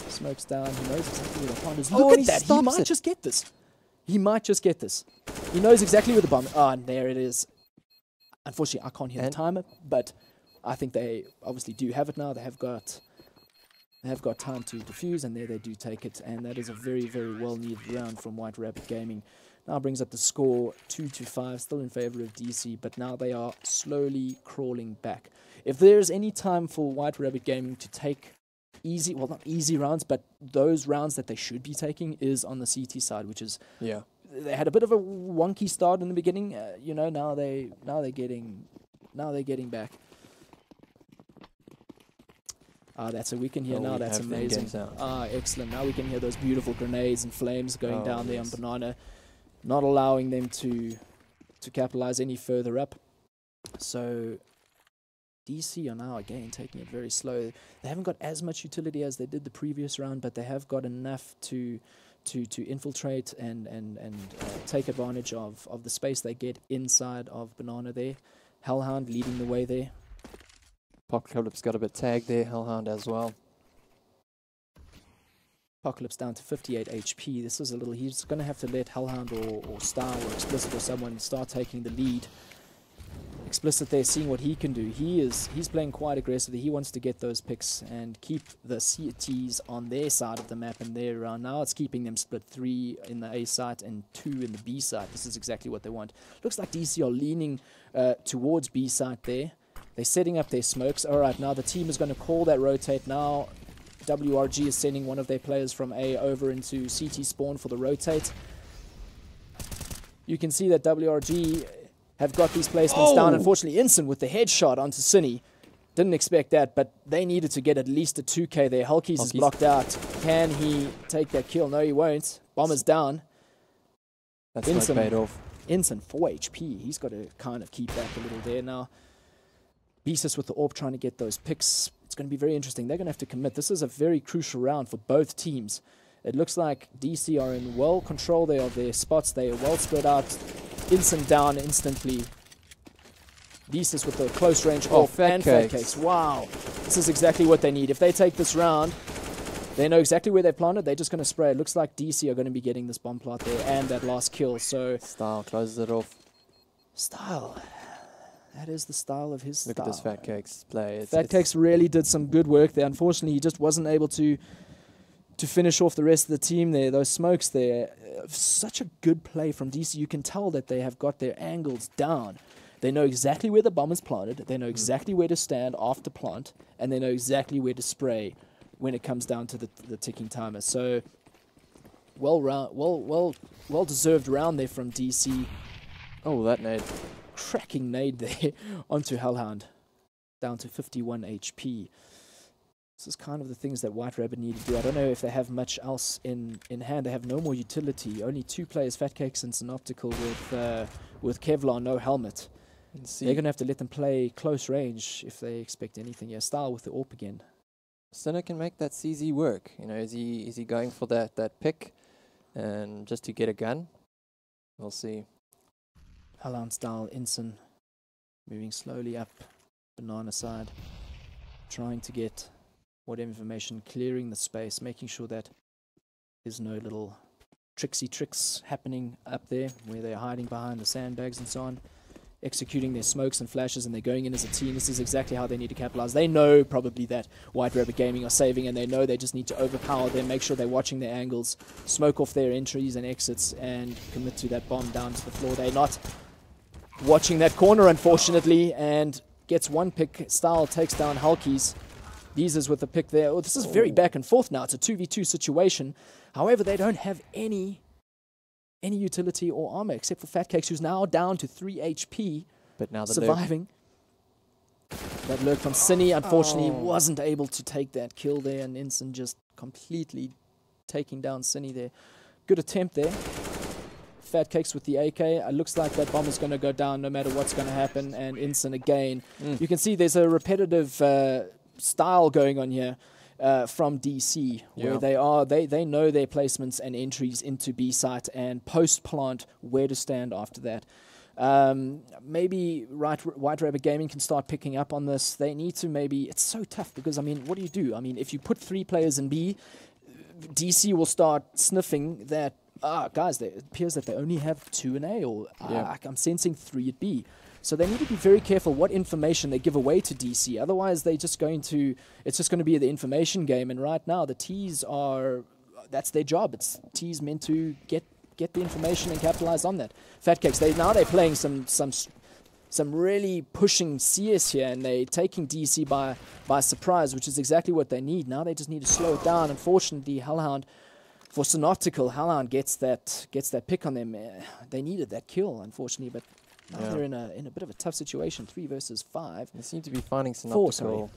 Smokes down. He knows exactly where the bomb is. Look at that. He might just get this. He might just get this. He knows exactly where the bomb is. And there it is. Unfortunately, I can't hear the timer, but I think they obviously do have it now. They have got time to defuse, and there they do take it. And that is a very, very well-needed round from White Rabbit Gaming. Now brings up the score 2-5, still in favor of DC, but now they are slowly crawling back. If there's any time for White Rabbit Gaming to take easy, well, not easy rounds, but those rounds that they should be taking is on the CT side, which is they had a bit of a wonky start in the beginning. You know, now they're getting back. That's it. We can hear now. That's amazing. Excellent. Now we can hear those beautiful grenades and flames going down there on Banana, not allowing them to capitalize any further up. So DC are now again taking it very slow. They haven't got as much utility as they did the previous round, but they have got enough to infiltrate and take advantage of the space they get inside of Banana there. Hellhound leading the way there. Apocalypse got a bit tagged there, Hellhound as well. Apocalypse down to 58 HP. This is a little... He's going to have to let Hellhound or Star or Explicit or someone start taking the lead. Explicit there, seeing what he can do. He's playing quite aggressively. He wants to get those picks and keep the CTs on their side of the map and their round. Now it's keeping them split 3 in the A site and 2 in the B site. This is exactly what they want. Looks like DC are leaning towards B site there. They're setting up their smokes. All right, now the team is going to call that rotate now. WRG is sending one of their players from A over into CT spawn for the rotate. You can see that WRG have got these placements down. Unfortunately, Inson with the headshot onto Cine. Didn't expect that, but they needed to get at least a 2K there. Hulkies is blocked out. Can he take that kill? No, he won't. Bomber's down. That's not paid off. Inson, 4 HP. He's got to kind of keep back a little there now. Beasus with the AWP trying to get those picks. It's going to be very interesting. They're going to have to commit. This is a very crucial round for both teams. It looks like DC are in well control there of their spots. They are well spread out. Inson down instantly. Beasus with the close range AWP and Fat Cakes. Wow. This is exactly what they need. If they take this round, they know exactly where they've planted. They're just going to spray. It looks like DC are going to be getting this bomb plot there and that last kill. So Style closes it off. Style. That is the style of his Look at this Fat Cakes play. Fat Cakes really did some good work there. Unfortunately, he just wasn't able to finish off the rest of the team there. Those smokes there. Such a good play from DC. You can tell that they have got their angles down. They know exactly where the bomb is planted. They know exactly where to stand after plant. And they know exactly where to spray when it comes down to the ticking timer. So, well deserved round there from DC. Oh, that nade. Cracking nade there onto Hellhound, down to 51 HP. This is kind of the things that White Rabbit need to do. I don't know if they have much else in hand. They have no more utility. Only 2 players, Fat Cakes and Synoptical with Kevlar, no helmet. They're going to have to let them play close range if they expect anything. Yeah, Style with the AWP again. Sinner can make that CZ work. You know, is he going for that pick and just to get a gun? We'll see. Hellhound Style, Inson moving slowly up Banana side, trying to get what information, clearing the space, making sure that there's no little tricksy tricks happening up there where they're hiding behind the sandbags and so on, executing their smokes and flashes, and they're going in as a team. This is exactly how they need to capitalize. They know probably that White Rabbit Gaming are saving, and they know they just need to overpower them, make sure they're watching their angles, smoke off their entries and exits, and commit to that bomb down to the floor. They're not watching that corner, unfortunately, and gets one pick. Style takes down Hulkies. Beezers with the pick there. Oh, this is very back and forth now. It's a 2v2 situation. However, they don't have any utility or armor except for Fat Cakes, who's now down to 3 HP. But now surviving. That lurk from Cine, unfortunately, wasn't able to take that kill there, and Inson just completely taking down Cine there. Good attempt there. Fat Cakes with the AK. It looks like that bomb is going to go down no matter what's going to happen. And Inson again. You can see there's a repetitive style going on here from DC, where they know their placements and entries into B site and post plant where to stand after that. Maybe White Rabbit Gaming can start picking up on this. They need to maybe. It's so tough because I mean, what do? I mean, if you put 3 players in B, DC will start sniffing that. Guys, it appears that they only have 2 in A, or I'm sensing 3 at B. So they need to be very careful what information they give away to DC. Otherwise, it's just going to be the information game. And right now, the T's that's their job. It's T's meant to get the information and capitalize on that. Fat Cakes, they're playing some some really pushing CS here, and they're taking DC by surprise, which is exactly what they need. Now they just need to slow it down. Unfortunately, Hellhound, for Synoptical, Hellhound gets that pick on them. They needed that kill, unfortunately, but now they're in a bit of a tough situation. 3 versus 5. They seem to be finding Synoptical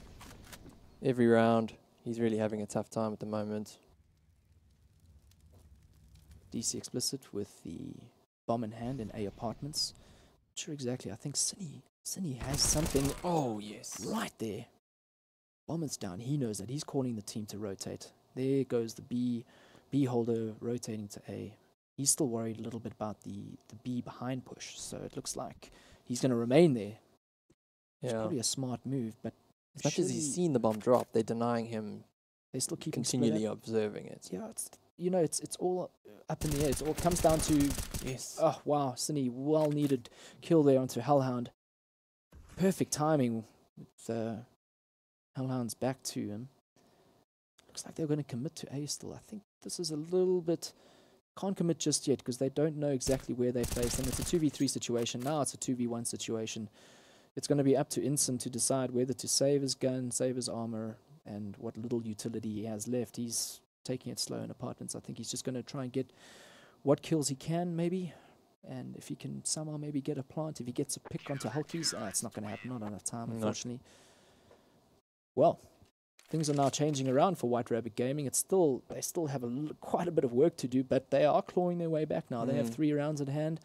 every round. He's really having a tough time at the moment. DC Explicit with the bomb in hand in A apartments. Not sure exactly. I think Cine has something. Oh yes, right there. Bomb is down. He knows that. He's calling the team to rotate. There goes the B holder rotating to A. He's still worried a little bit about the B behind push. So it looks like he's going to remain there. It's probably a smart move, but as much as he's seen the bomb drop, they're denying him. They still keep continually observing it. Yeah, it's all up in the air. It all comes down to oh wow, Cine, well needed kill there onto Hellhound. Perfect timing with Hellhound's back to him. Looks like they're going to commit to A still. I think this is a little bit can't commit just yet because they don't know exactly where they place them. It's a 2v3 situation. Now it's a 2v1 situation. It's going to be up to Inson to decide whether to save his gun, save his armor, and what little utility he has left. He's taking it slow in apartments. I think he's just going to try and get what kills he can, maybe. And if he can somehow maybe get a plant, if he gets a pick onto Hulkies, it's not going to happen. Not enough time, unfortunately. Well, things are now changing around for White Rabbit Gaming. They still have quite a bit of work to do, but they are clawing their way back now. They have 3 rounds at hand.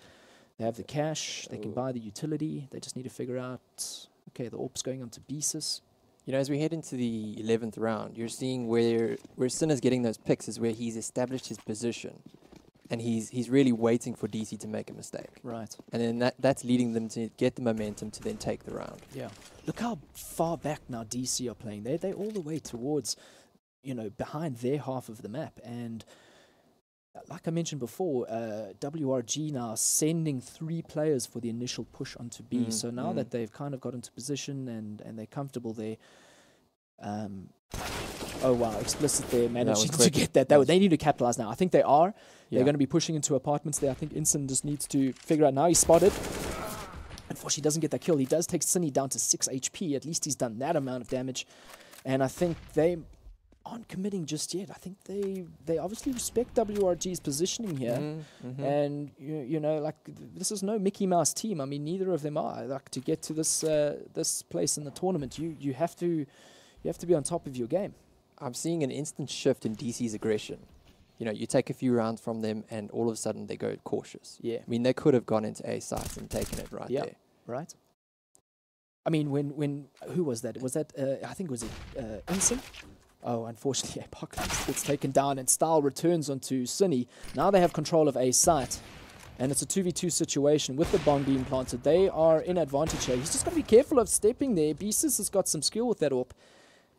They have the cash. They can buy the utility. They just need to figure out, okay, the AWP's going on to Besis. You know, as we head into the 11th round, you're seeing where Sinner's getting those picks is where he's established his position. And he's really waiting for DC to make a mistake. Right. And then that's leading them to get the momentum to then take the round. Yeah. Look how far back now DC are playing. They're all the way towards, behind their half of the map. And like I mentioned before, WRG now sending 3 players for the initial push onto B. So now that they've kind of got into position and they're comfortable there, oh wow, Explicit there managing to get that. They need to capitalize now. I think they are. They're going to be pushing into apartments there. I think Inson just needs to figure out. Now he's spotted. Unfortunately, he doesn't get that kill. He does take Cine down to 6 HP. At least he's done that amount of damage. And I think they aren't committing just yet. I think they obviously respect WRG's positioning here. And, this is no Mickey Mouse team. I mean, neither of them are. Like, to get to this place in the tournament, you have to be on top of your game. I'm seeing an instant shift in DC's aggression. You take a few rounds from them and all of a sudden they go cautious. Yeah. I mean, they could have gone into A sites and taken it there. Right. I mean, when who was that? Was that, I think, was it Inson? Oh, unfortunately, Apocalypse gets taken down and Style returns onto Cine. Now they have control of A site. And it's a 2v2 situation with the bomb being planted. They are in advantage here. He's just got to be careful of stepping there. Besis has got some skill with that AWP.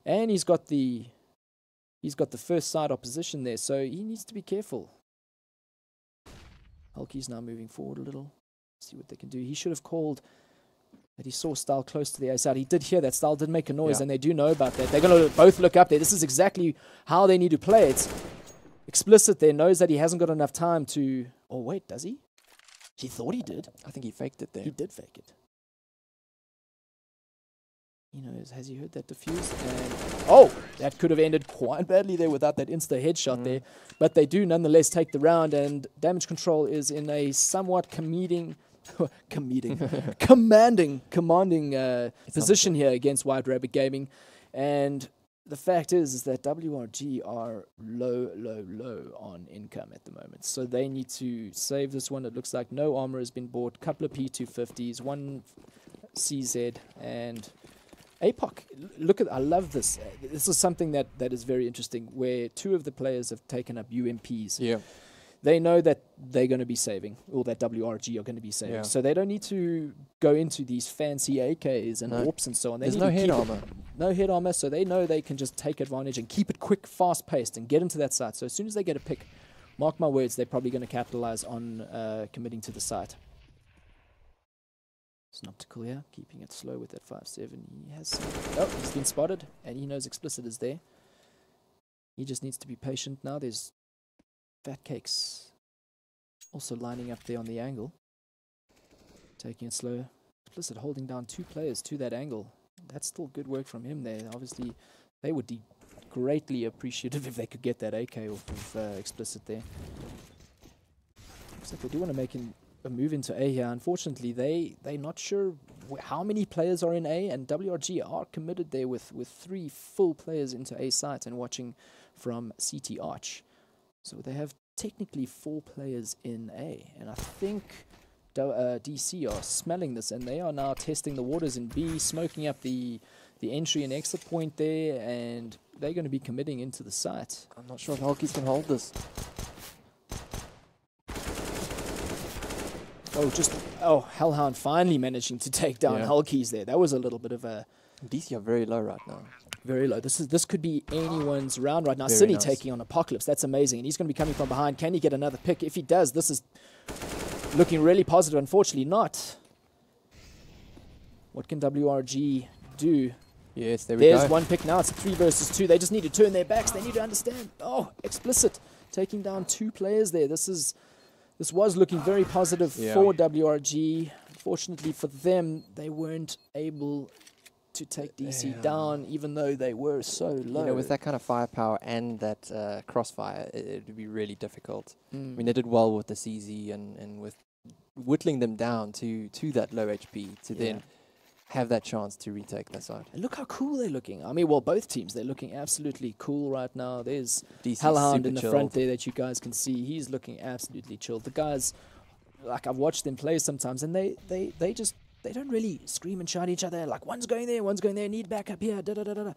And he's got the first side opposition there, so he needs to be careful. Hulky's now moving forward a little. See what they can do. He should have called that he saw Style close to the A side. He did hear that. Style did make a noise, and they do know about that. They're going to both look up there. This is exactly how they need to play it. Explicit there knows that he hasn't got enough time to... Oh, wait, does he? He thought he did. I think he faked it there. He did fake it. He knows. Has he heard that defuse? And oh, that could have ended quite badly there without that insta headshot there. But they do nonetheless take the round, and Damage Control is in a somewhat commanding position here against White Rabbit Gaming. And the fact is that WRG are low on income at the moment. So they need to save this one. It looks like no armor has been bought. Couple of P250s, 1 CZ, and APOC. Look at, I love this. This is something that is very interesting, where 2 of the players have taken up UMPs. Yeah. They know that they're going to be saving, or that WRG are going to be saving. So they don't need to go into these fancy AKs and AWPs and so on. There's no head armor. No head armor, so they know they can just take advantage and keep it quick, fast-paced, and get into that site. So as soon as they get a pick, mark my words, they're probably going to capitalize on committing to the site. Synoptical here, keeping it slow with that 5-7. He has some, he's been spotted, and he knows Explicit is there. He just needs to be patient now. There's Fat Cakes also lining up there on the angle. Taking it slow. Explicit holding down 2 players to that angle. That's still good work from him there. Obviously, they would be greatly appreciative if they could get that AK off of Explicit there. Looks like they do want to make a move into A here. Unfortunately, they're not sure how many players are in A, and WRG are committed there with 3 full players into A site and watching from CT Arch. So they have technically 4 players in A, and I think DC are smelling this, and they are now testing the waters in B, smoking up the entry and exit point there, and they're going to be committing into the site. I'm not sure if Hulkies can hold this. Hellhound finally managing to take down Hulkies there. That was a little bit of a... DC are very low right now. Very low. This could be anyone's round right now. Very Cine nice. taking on Apocalypse. That's amazing. And he's going to be coming from behind. Can he get another pick? If he does, this is looking really positive. Unfortunately not. What can WRG do? Yes, there we go. There's one pick now. It's a 3 versus 2. They just need to turn their backs. They need to understand. Oh, Explicit taking down 2 players there. This was looking very positive for WRG. Unfortunately for them, they weren't able to take DC down, even though they were so low. You know, with that kind of firepower and that crossfire, it would be really difficult. I mean, they did well with the CZ and with whittling them down to that low HP to then have that chance to retake that side. And look how cool they're looking. I mean, well, both teams, they're looking absolutely cool right now. There's DC Hellhound in the super front chilled. there that you guys can see. He's looking absolutely chilled. The guys, like, I've watched them play sometimes, and they don't really scream and shout at each other. Like, one's going there, need backup here, da-da-da-da-da.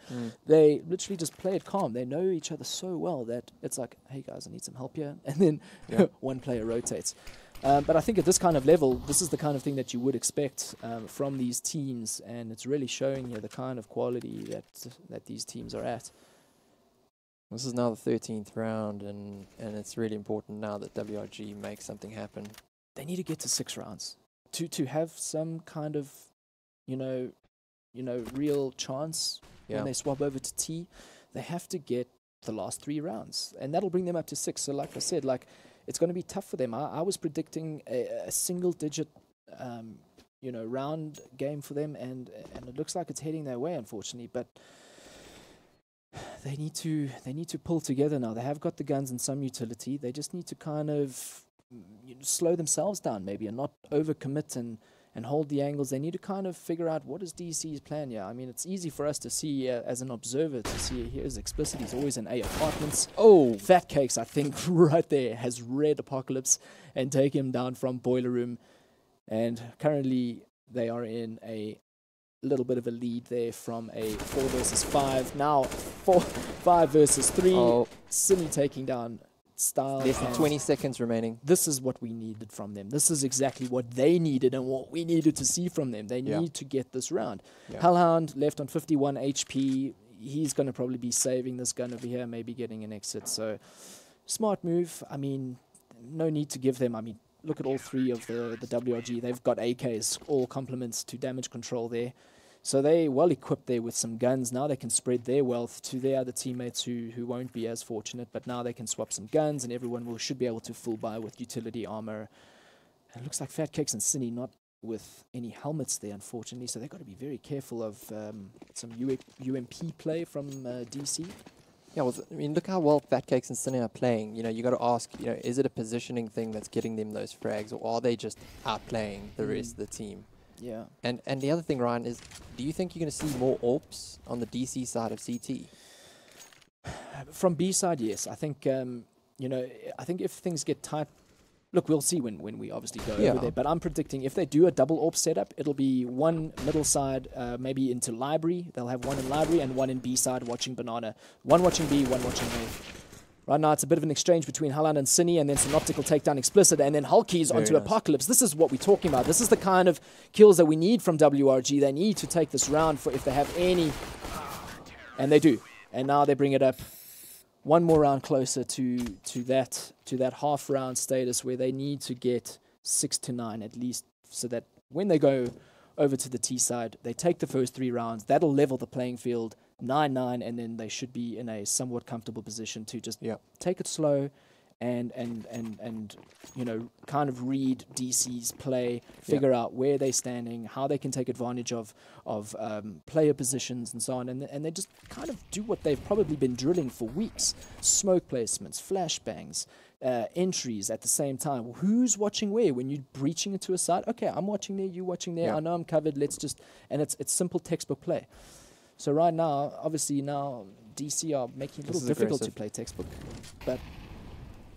They literally just play it calm. They know each other so well that it's like, hey, guys, I need some help here. And then one player rotates. But I think at this kind of level, this is the kind of thing that you would expect from these teams, and it's really showing you the kind of quality that these teams are at. This is now the 13th round, and it's really important now that WRG makes something happen. They need to get to 6 rounds to have some kind of, real chance when they swap over to T. They have to get the last 3 rounds, and that'll bring them up to 6. So, like I said, it's going to be tough for them. I was predicting a single-digit, round game for them, and it looks like it's heading their way, unfortunately. But they need to pull together now. They have got the guns and some utility. They just need to kind of slow themselves down, maybe, and not overcommit and hold the angles. They need to kind of figure out what is DC's plan. Yeah, I mean, it's easy for us to see as an observer to see here's Explicit. He's always in A apartments. Oh, Fat Cakes, I think, right there has read Apocalypse and take him down from Boiler Room. And currently they are in a little bit of a lead there from a 4 versus 5. Now 5 versus 3. Oh. Cine taking down Style. Less than 20 seconds remaining. This is what we needed from them. This is exactly what they needed and what we needed to see from them. They need to get this round. Hellhound left on 51 HP. He's going to probably be saving this gun over here, maybe getting an exit. So, smart move. I mean, no need to give them. I mean, look at all 3 of the WRG. They've got AKs, all complements to damage control there. So they well equipped there with some guns. Now they can spread their wealth to their other teammates who won't be as fortunate. But now they can swap some guns, and everyone should be able to full buy with utility armor. And it looks like Fat Cakes and Cine not with any helmets there, unfortunately. So they've got to be very careful of some UMP play from DC. Yeah, well, I mean, look how well Fat Cakes and Cine are playing. You know, you got to ask, is it a positioning thing that's getting them those frags, or are they just outplaying the rest of the team? Yeah. And the other thing, Ryan, is do you think you're going to see more AWPs on the DC side of CT? From B side, yes. I think, I think if things get tight, look, we'll see when we obviously go over there. But I'm predicting if they do a double AWP setup, it'll be one middle side, maybe into library. They'll have one in library and one in B side watching Banana. One watching B, one watching A. Right now, it's a bit of an exchange between Hellhound and Cine, and then Synoptical takedown Explicit, and then Hulkies onto Apocalypse. This is what we're talking about. This is the kind of kills that we need from WRG. They need to take this round for if they have any, and they do. And now they bring it up one more round closer to that half round status where they need to get 6 to 9 at least, so that when they go over to the T side, they take the first 3 rounds. That'll level the playing field. 9-9, and then they should be in a somewhat comfortable position to just take it slow and you know, kind of read DC's play, figure out where they're standing, how they can take advantage of player positions and so on, and they just kind of do what they've probably been drilling for weeks: smoke placements, flashbangs, entries at the same time. Well, who's watching where? When you're breaching into a site, okay, I'm watching there, you watching there, I know I'm covered, let's just, and it's simple textbook play. So right now, obviously now, DC are making it a little difficult to play textbook, but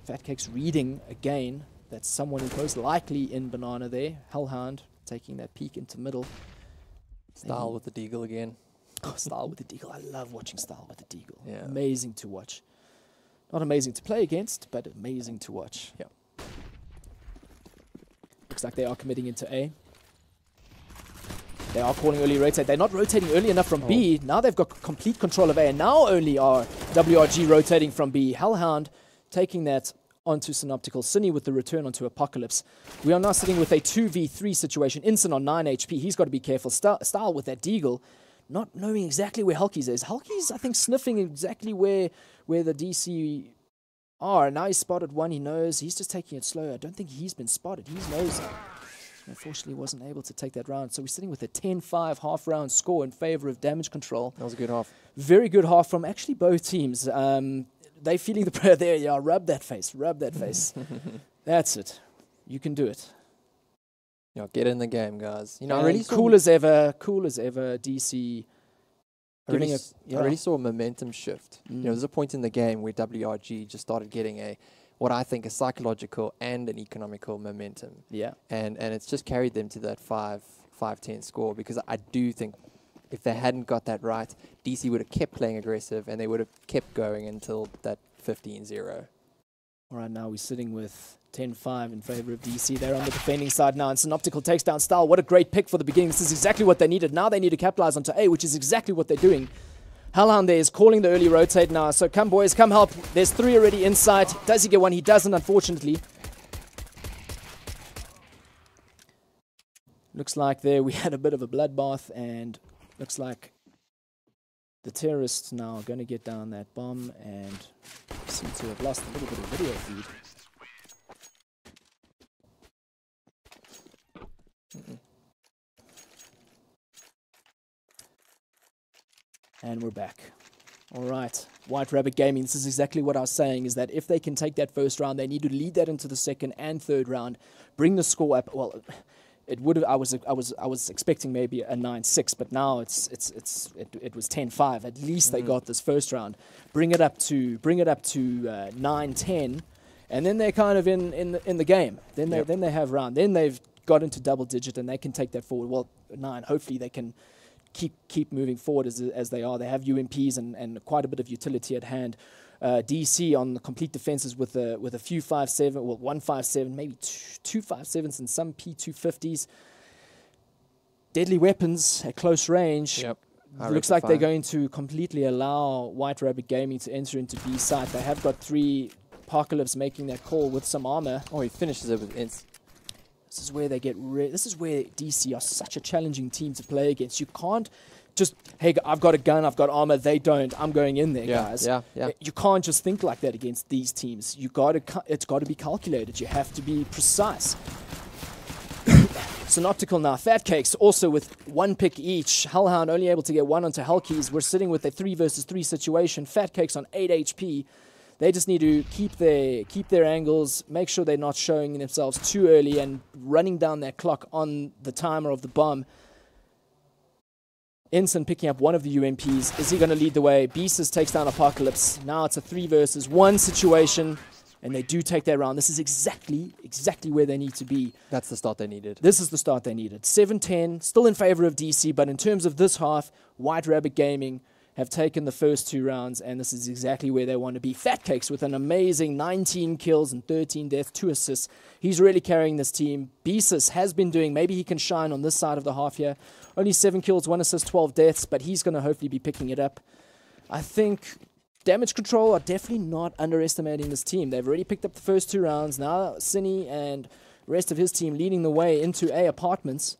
Fatcake's reading again that someone is most likely in banana there. Hellhound taking that peek into middle. Style with the deagle again. Oh, Style with the deagle. I love watching Style with the deagle. Yeah. Amazing to watch. Not amazing to play against, but amazing to watch. Yeah. Looks like they are committing into A. They are calling early rotate. They're not rotating early enough from B. Now they've got complete control of A, and now only are WRG rotating from B. Hellhound taking that onto Synoptical. Cine with the return onto Apocalypse. We are now sitting with a 2v3 situation. Instant on 9 HP. He's got to be careful. Style with that deagle, not knowing exactly where Hulkies is. Hulkies, I think, sniffing exactly where the DC are. Now he's spotted one. He knows. He's just taking it slow. I don't think he's been spotted. He knows. Unfortunately, wasn't able to take that round. So we're sitting with a 10-5 half-round score in favor of damage control. That was a good half. Very good half from actually both teams. They feeling the prayer there. Yeah, rub that face. Rub that face. That's it. You can do it. Yeah, get in the game, guys. You know, And I really cool as ever, DC. I already saw a momentum shift. You know, there's a point in the game where WRG just started getting what I think a psychological and an economical momentum. Yeah. And it's just carried them to that 5-10 score, because I do think if they hadn't got that right, DC would have kept playing aggressive and they would have kept going until that 15-0. All right, now we're sitting with 10-5 in favor of DC. They're on the defending side now, and Synoptical takes down Style. What a great pick for the beginning. This is exactly what they needed. Now they need to capitalize onto A, which is exactly what they're doing. Hellhound there is calling the early rotate now. So come, boys, come help. There's 3 already inside. Does he get one? He doesn't, unfortunately. Looks like there we had a bit of a bloodbath, and looks like the terrorists now are going to get down that bomb and seem to have lost a little bit of video feed. And we're back. All right, White Rabbit Gaming, this is exactly what I was saying, is that if they can take that first round, they need to lead that into the second and third round, bring the score up. Well, it would have. I was expecting maybe a 9-6, but now it was 10-5. At least they got this first round. Bring it up to 9-10, and then they're kind of in the game. Then they have round. Then they've got into double digit and they can take that forward. Well, 9. Hopefully they can keep moving forward as they are. They have UMPs and quite a bit of utility at hand. DC on the complete defenses with a few 5.7, well, 1.57, maybe 2.57s and some P250s. Deadly weapons at close range. Yep. Looks like they're going to completely allow White Rabbit Gaming to enter into B site. They have got 3 Apocalypse making that call with some armor. Oh, he finishes it with ins. This is where they get this is where DC are such a challenging team to play against. You can't just, hey, I've got a gun, I've got armor, they don't, I'm going in there, guys. Yeah. You can't just think like that against these teams. It's got to be calculated. You have to be precise. Synoptical now. Fat Cakes also with 1 pick each. Hellhound only able to get 1 onto Hellkeys. We're sitting with a 3 versus 3 situation. Fat Cakes on 8 HP. They just need to keep their angles, make sure they're not showing themselves too early and running down their clock on the timer of the bomb. Ensign picking up 1 of the UMPs. Is he going to lead the way? Beasts takes down Apocalypse. Now it's a 3 versus 1 situation, and they do take that round. This is exactly where they need to be. That's the start they needed. This is the start they needed. 7-10, still in favor of DC, but in terms of this half, White Rabbit Gaming have taken the first 2 rounds, and this is exactly where they want to be. Fat Cakes with an amazing 19 kills and 13 deaths, 2 assists. He's really carrying this team. Beasis has been doing, maybe he can shine on this side of the half here. Only 7 kills, 1 assist, 12 deaths, but he's going to hopefully be picking it up. I think Damage Control are definitely not underestimating this team. They've already picked up the first 2 rounds. Now Cine and the rest of his team leading the way into A apartments.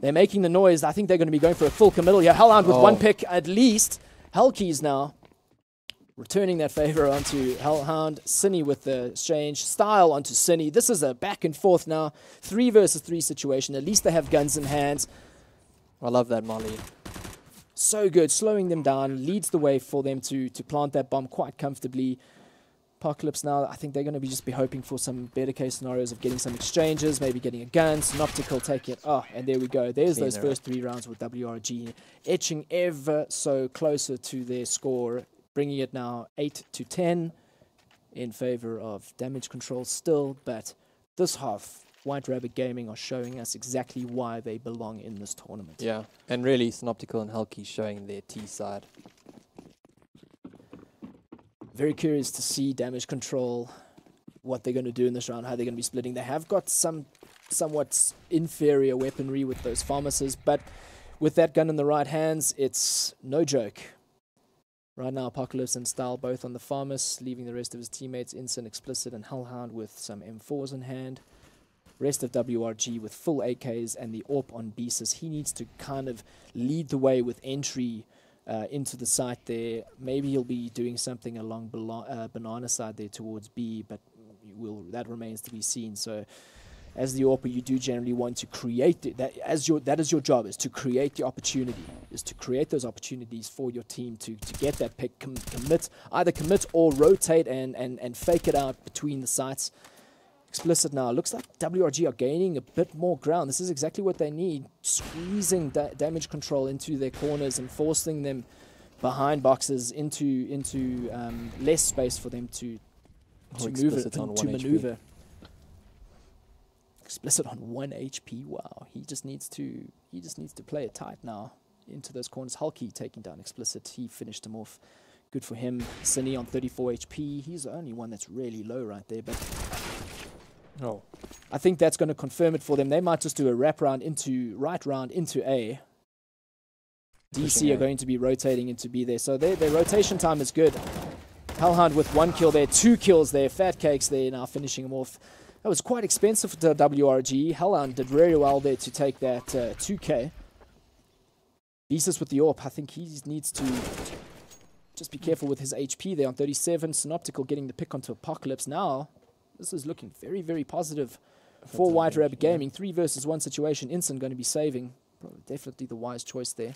They're making the noise. I think they're going to be going for a full committal here. Hellhound with 1 pick at least. Hellkeys now. returning that favor onto Hellhound. Cine with the exchange. Style onto Cine. This is a back and forth now. 3 versus 3 situation. At least they have guns in hand. I love that molly. So good. Slowing them down. Leads the way for them to plant that bomb quite comfortably. Apocalypse now, I think they're going to just be hoping for some better case scenarios of getting some exchanges, maybe getting a gun, Synoptical taking it. Oh, and there we go. There's those first 3 rounds with WRG, etching ever so closer to their score, bringing it now 8-10 in favor of Damage Control still. But this half, White Rabbit Gaming are showing us exactly why they belong in this tournament. Yeah, and really Synoptical and Helki showing their T side. Very curious to see Damage Control, what they're going to do in this round, how they're going to be splitting. They have got some somewhat inferior weaponry with those pharmacists, but with that gun in the right hands, it's no joke. Right now, Apocalypse and Style both on the pharmacist, leaving the rest of his teammates, Instant, Explicit, and Hellhound with some M4s in hand. Rest of WRG with full AKs and the AWP on Beesus. He needs to kind of lead the way with entry into the site there. Maybe he'll be doing something along banana side there towards B, but that remains to be seen. So as the AWPer, you do generally want to create that is your job, is to create the opportunity, is to create those opportunities for your team to get that pick, either commit or rotate and fake it out between the sites. Explicit now. Looks like WRG are gaining a bit more ground. This is exactly what they need. Squeezing Damage Control into their corners and forcing them behind boxes into less space for them to maneuver. Explicit on 1 HP. Wow. He just needs to play it tight now into those corners. Hulky taking down Explicit. He finished him off. Good for him. Cine on 34 HP. He's the only one that's really low right there, but I think that's going to confirm it for them. They might just do a right round into A. DC are going to be rotating into B there. So their rotation time is good. Hellhound with 1 kill there, 2 kills there. Fat Cakes there now finishing him off. That was quite expensive for the WRG. Hellhound did very well there to take that 2K. Beesus with the AWP. I think he needs to just be careful with his HP there on 37. Synoptical getting the pick onto Apocalypse now. This is looking very, very positive for White Rabbit Gaming. 3 versus 1 situation. Instant going to be saving. Definitely the wise choice there.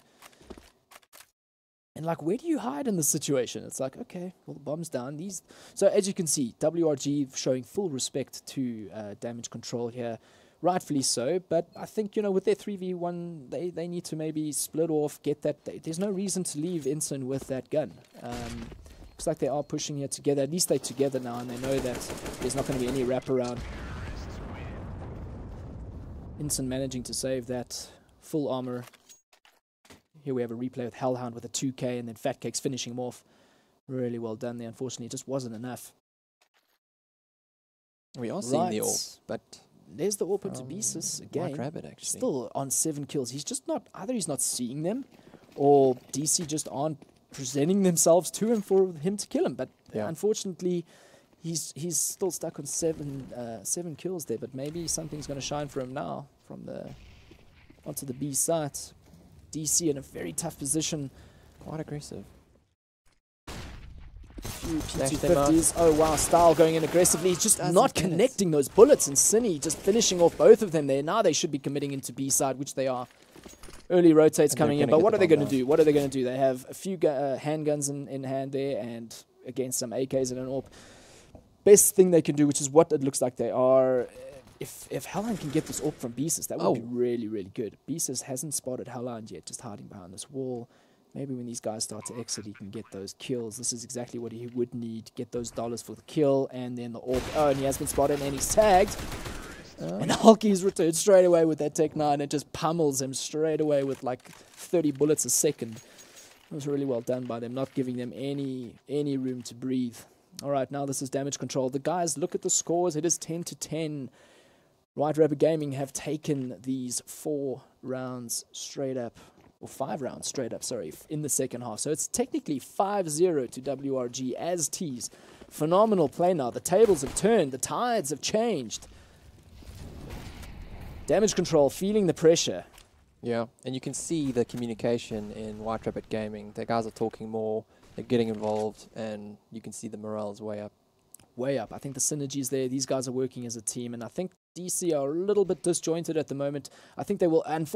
And like, where do you hide in this situation? It's like, okay, well, the bomb's down. So as you can see, WRG showing full respect to Damage Control here. Rightfully so. But I think, with their 3v1, they need to maybe split off, get that. There's no reason to leave Instant with that gun. Looks like they are pushing here together. At least they're together now, and they know that there's not going to be any wraparound. Instant managing to save that full armor. Here we have a replay with Hellhound with a 2K, and then Fat Cakes finishing him off. Really well done there. Unfortunately, it just wasn't enough. We are seeing the AWP, but there's the AWP to Beesus again. White Rabbit, actually. Still on 7 kills. He's just not, either he's not seeing them, or DC just aren't presenting themselves to him for him to kill him. But unfortunately, he's still stuck on 7 kills there. But maybe something's going to shine for him now from onto the B site. DC in a very tough position. Quite aggressive. Few P250s. Oh wow, Style going in aggressively. He's just not connecting those bullets, and Cine just finishing off both of them there. Now they should be committing into B side, which they are. Early rotates coming in, but what are they going to do? What are they going to do? They have a few handguns in hand there, and against some AKs and an AWP. Best thing they can do, which is what it looks like they are. If Hellhound can get this AWP from Beesus, that would be really, really good. Beesus hasn't spotted Hellhound yet, just hiding behind this wall. Maybe when these guys start to exit, he can get those kills. This is exactly what he would need. Get those dollars for the kill, and then the AWP. Oh, and he has been spotted, and he's tagged. And Hulky's returned straight away with that Tech 9 and just pummels him straight away with like 30 bullets a second. It was really well done by them, not giving them any room to breathe. All right, now this is Damage Control. The guys, look at the scores. It is 10-10. White Rabbit Gaming have taken these 4 rounds straight up, or 5 rounds straight up, sorry, in the second half. So it's technically 5-0 to WRG as tees. Phenomenal play now. The tables have turned. The tides have changed. Damage Control feeling the pressure. Yeah, and you can see the communication in White Rabbit Gaming. The guys are talking more they're getting involved, and you can see the morale is way up. Way up. I think the synergy's there. These guys are working as a team, and I think DC are a little bit disjointed at the moment. I think they will, and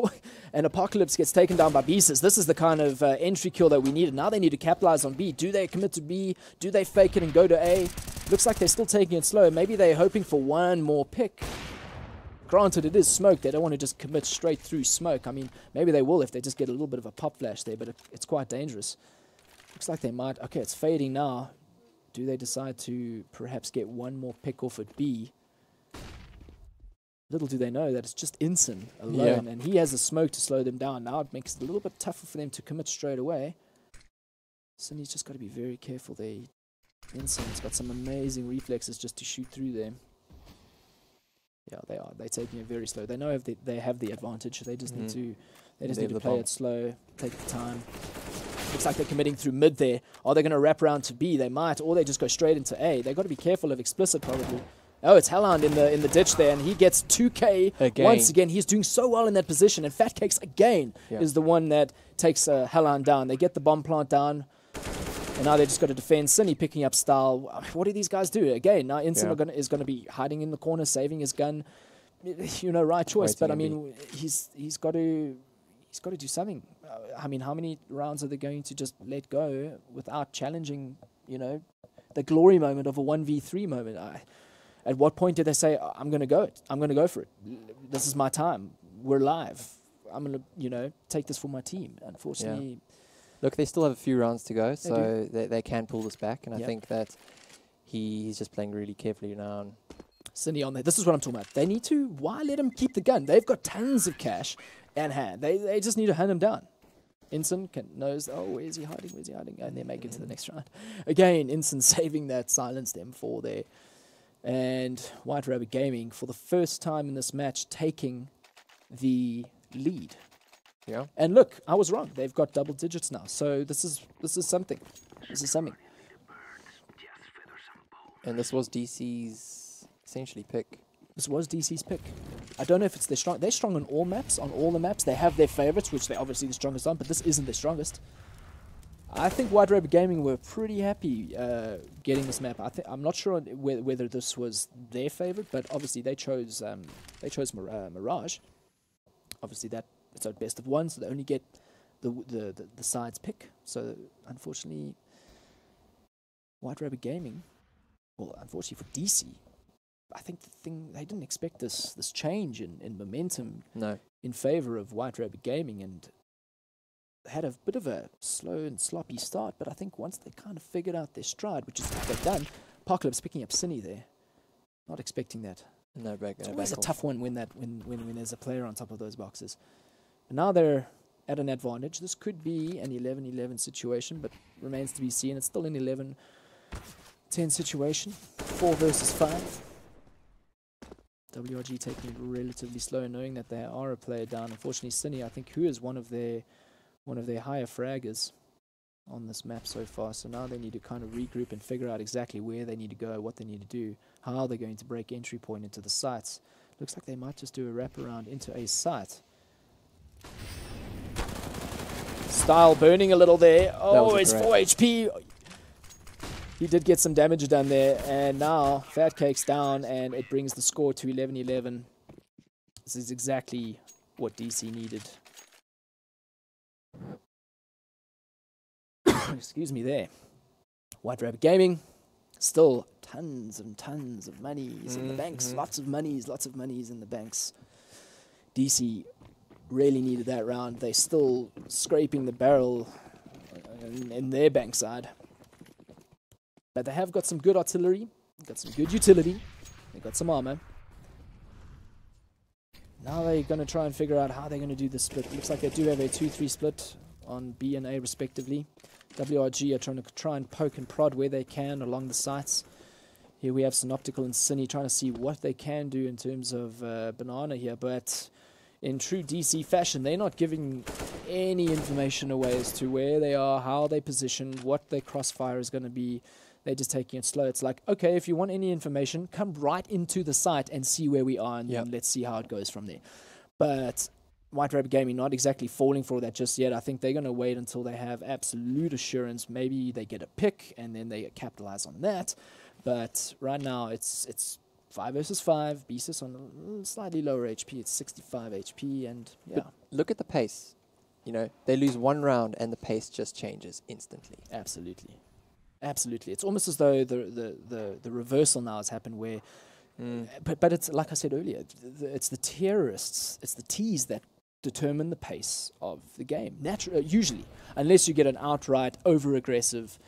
Apocalypse gets taken down by B. Says this is the kind of entry kill that we needed. Now they need to capitalize on B. Do they commit to B? Do they fake it and go to A? Looks like they're still taking it slow. Maybe they're hoping for one more pick. Granted, it is smoke. They don't want to just commit straight through smoke. I mean, maybe they will if they just get a little bit of a pop flash there, but it's quite dangerous. Looks like they might. Okay, it's fading now. Do they decide to perhaps get one more pick off at B? Little do they know that it's just Inson alone, and he has a smoke to slow them down. Now it makes it a little bit tougher for them to commit straight away. Sunny's just got to be very careful there. Inson's got some amazing reflexes just to shoot through them. Yeah, they are. They're taking it very slow. They know if they have the advantage. They just need to. They just need to play it slow, take the time. Looks like they're committing through mid there. Are they going to wrap around to B? They might, or they just go straight into A. They've got to be careful of Explicit probably. Oh, it's Hellhound in the ditch there, and he gets 2K once again. He's doing so well in that position, and Fat Cakes again is the one that takes Hellhound down. They get the bomb plant down, and now they just got to defend. Cindy picking up style. What do these guys do? Again, now Inson is going to be hiding in the corner, saving his gun. You know, right choice, but I mean, he's got to do something. I mean, how many rounds are they going to just let go without challenging, you know, the glory moment of a 1v3 moment? At what point did they say, I'm going to go it. I'm going to go for it. This is my time. We're live. I'm going to, you know, take this for my team. Unfortunately. Yeah. Look, they still have a few rounds to go, so they can pull this back. And I think that he's just playing really carefully now. Cindy on there. This is what I'm talking about. They need to, why let him keep the gun? They've got tons of cash and hand. They just need to hand him down. Inson knows, oh, where's he hiding? Where's he hiding? And they make it to the next round. Again, Inson saving that, silenced them for there. And White Rabbit Gaming, for the first time in this match, taking the lead. Yeah. And look, I was wrong. They've got double digits now. So this is something. This is something. And this was DC's essentially pick. This was DC's pick. I don't know if it's their strong. They're strong on all maps. On all the maps, they have their favorites, which they're obviously the strongest on. But this isn't their strongest. I think White Rabbit Gaming were pretty happy getting this map. I'm not sure whether this was their favorite, but obviously they chose Mirage. Obviously it's our best of one, so they only get the sides pick. So unfortunately, White Rabbit Gaming, well, unfortunately for DC, I think they didn't expect this change in momentum in favor of White Rabbit Gaming, and had a bit of a slow and sloppy start, but I think once they kind of figured out their stride, which is what they've done, Apocalypse picking up Cine there. Not expecting that. It's always a tough one when there's a player on top of those boxes. But now they're at an advantage. This could be an 11-11 situation, but remains to be seen. It's still an 11-10 situation. 4 versus 5. WRG taking it relatively slow, knowing that they are a player down. Unfortunately, Cine, I think, who is one of their higher fraggers on this map so far. So now they need to kind of regroup and figure out exactly where they need to go, what they need to do, how they're going to break entry point into the sites. Looks like they might just do a wraparound into a site. Style burning a little there. Oh, it's 4 HP. He did get some damage done there, and now Fat Cake's down, and it brings the score to 11-11. This is exactly what DC needed. Excuse me there. White Rabbit Gaming, still tons and tons of monies in the banks. Lots of monies in the banks. DC really needed that round. They're still scraping the barrel in their bank side. But they have got some good artillery, got some good utility, they got some armor. Now they're going to try and figure out how they're going to do the split. Looks like they do have a 2-3 split on B and A respectively. WRG are trying and poke and prod where they can along the sites. Here we have Synoptical and Cine trying to see what they can do in terms of Banana here, but in true DC fashion, they're not giving any information away as to where they are, how they position, what their crossfire is going to be. They're just taking it slow. It's like, okay, if you want any information, come right into the site and see where we are, and then let's see how it goes from there. But White Rabbit Gaming not exactly falling for that just yet. I think they're going to wait until they have absolute assurance. Maybe they get a pick and then they capitalize on that. But right now it's 5 versus 5. Beasus on slightly lower HP. It's 65 HP, and yeah. But look at the pace. You know, they lose one round and the pace just changes instantly. Absolutely. Absolutely. It's almost as though the reversal now has happened where but it's like I said earlier, it's the terrorists, it's the T's that determine the pace of the game. Usually, unless you get an outright over-aggressive,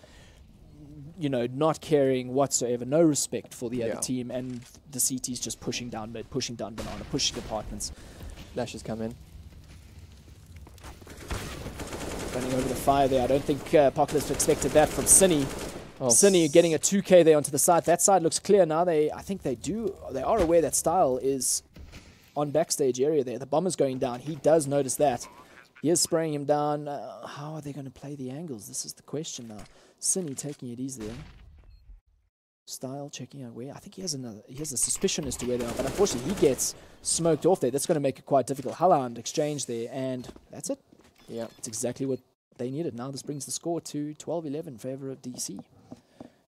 you know, not caring whatsoever, no respect for the other team, and the CT's just pushing down mid, pushing down banana, pushing apartments. Lashes come in. Running over the fire there. I don't think Apocalypse expected that from Cine. Cine getting a 2K there onto the side. That side looks clear now. They are aware that Style is on backstage area there. The bomber's going down. He does notice that. He is spraying him down. How are they going to play the angles? This is the question now. Cine taking it easy there. Style checking out where. I think he has a suspicion as to where they are, but unfortunately he gets smoked off there. That's going to make it quite difficult. Halland exchange there, and that's it. Yeah, it's exactly what they needed. Now this brings the score to 12-11 in favor of DC.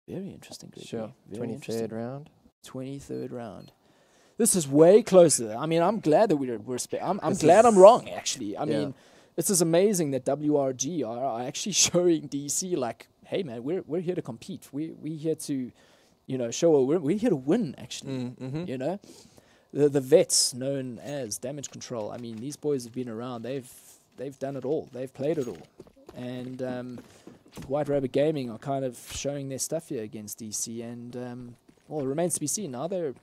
Very interesting. Gregory. Sure. 23rd round. 23rd round. This is way closer. I mean, I'm glad that we're I'm glad I'm wrong, actually. I mean, this is amazing that WRG are actually showing DC like, hey, man, we're here to compete. We're here to, you know, show we're here to win, actually. You know? The vets known as Damage Control. I mean, these boys have been around. They've done it all. They've played it all. And White Rabbit Gaming are kind of showing their stuff here against DC, and well, it remains to be seen. Now they're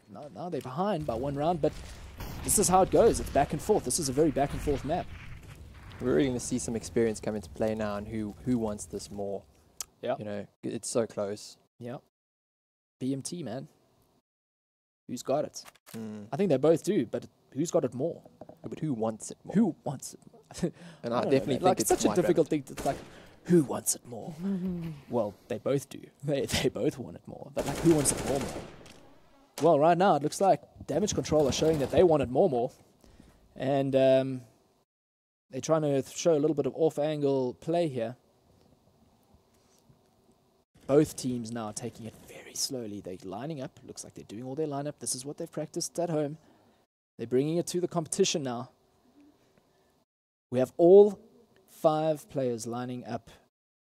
behind by 1 round, but this is how it goes. It's back and forth. This is a very back and forth map. We're really going to see some experience come into play now, and who wants this more. Yeah, you know, it's so close. Yeah, BMT, man. Who's got it? I think they both do, but who's got it more? But who wants it more? Who wants it more? And I definitely think like, it's such a difficult thing. It's like, who wants it more? Well, they both do. They both want it more. But like, who wants it more? Well, right now it looks like Damage Control are showing that they want it more. And they're trying to show a little bit of off-angle play here. Both teams now taking it very slowly. They're lining up. Looks like they're doing all their lineup. This is what they've practiced at home. They're bringing it to the competition now. We have all 5 players lining up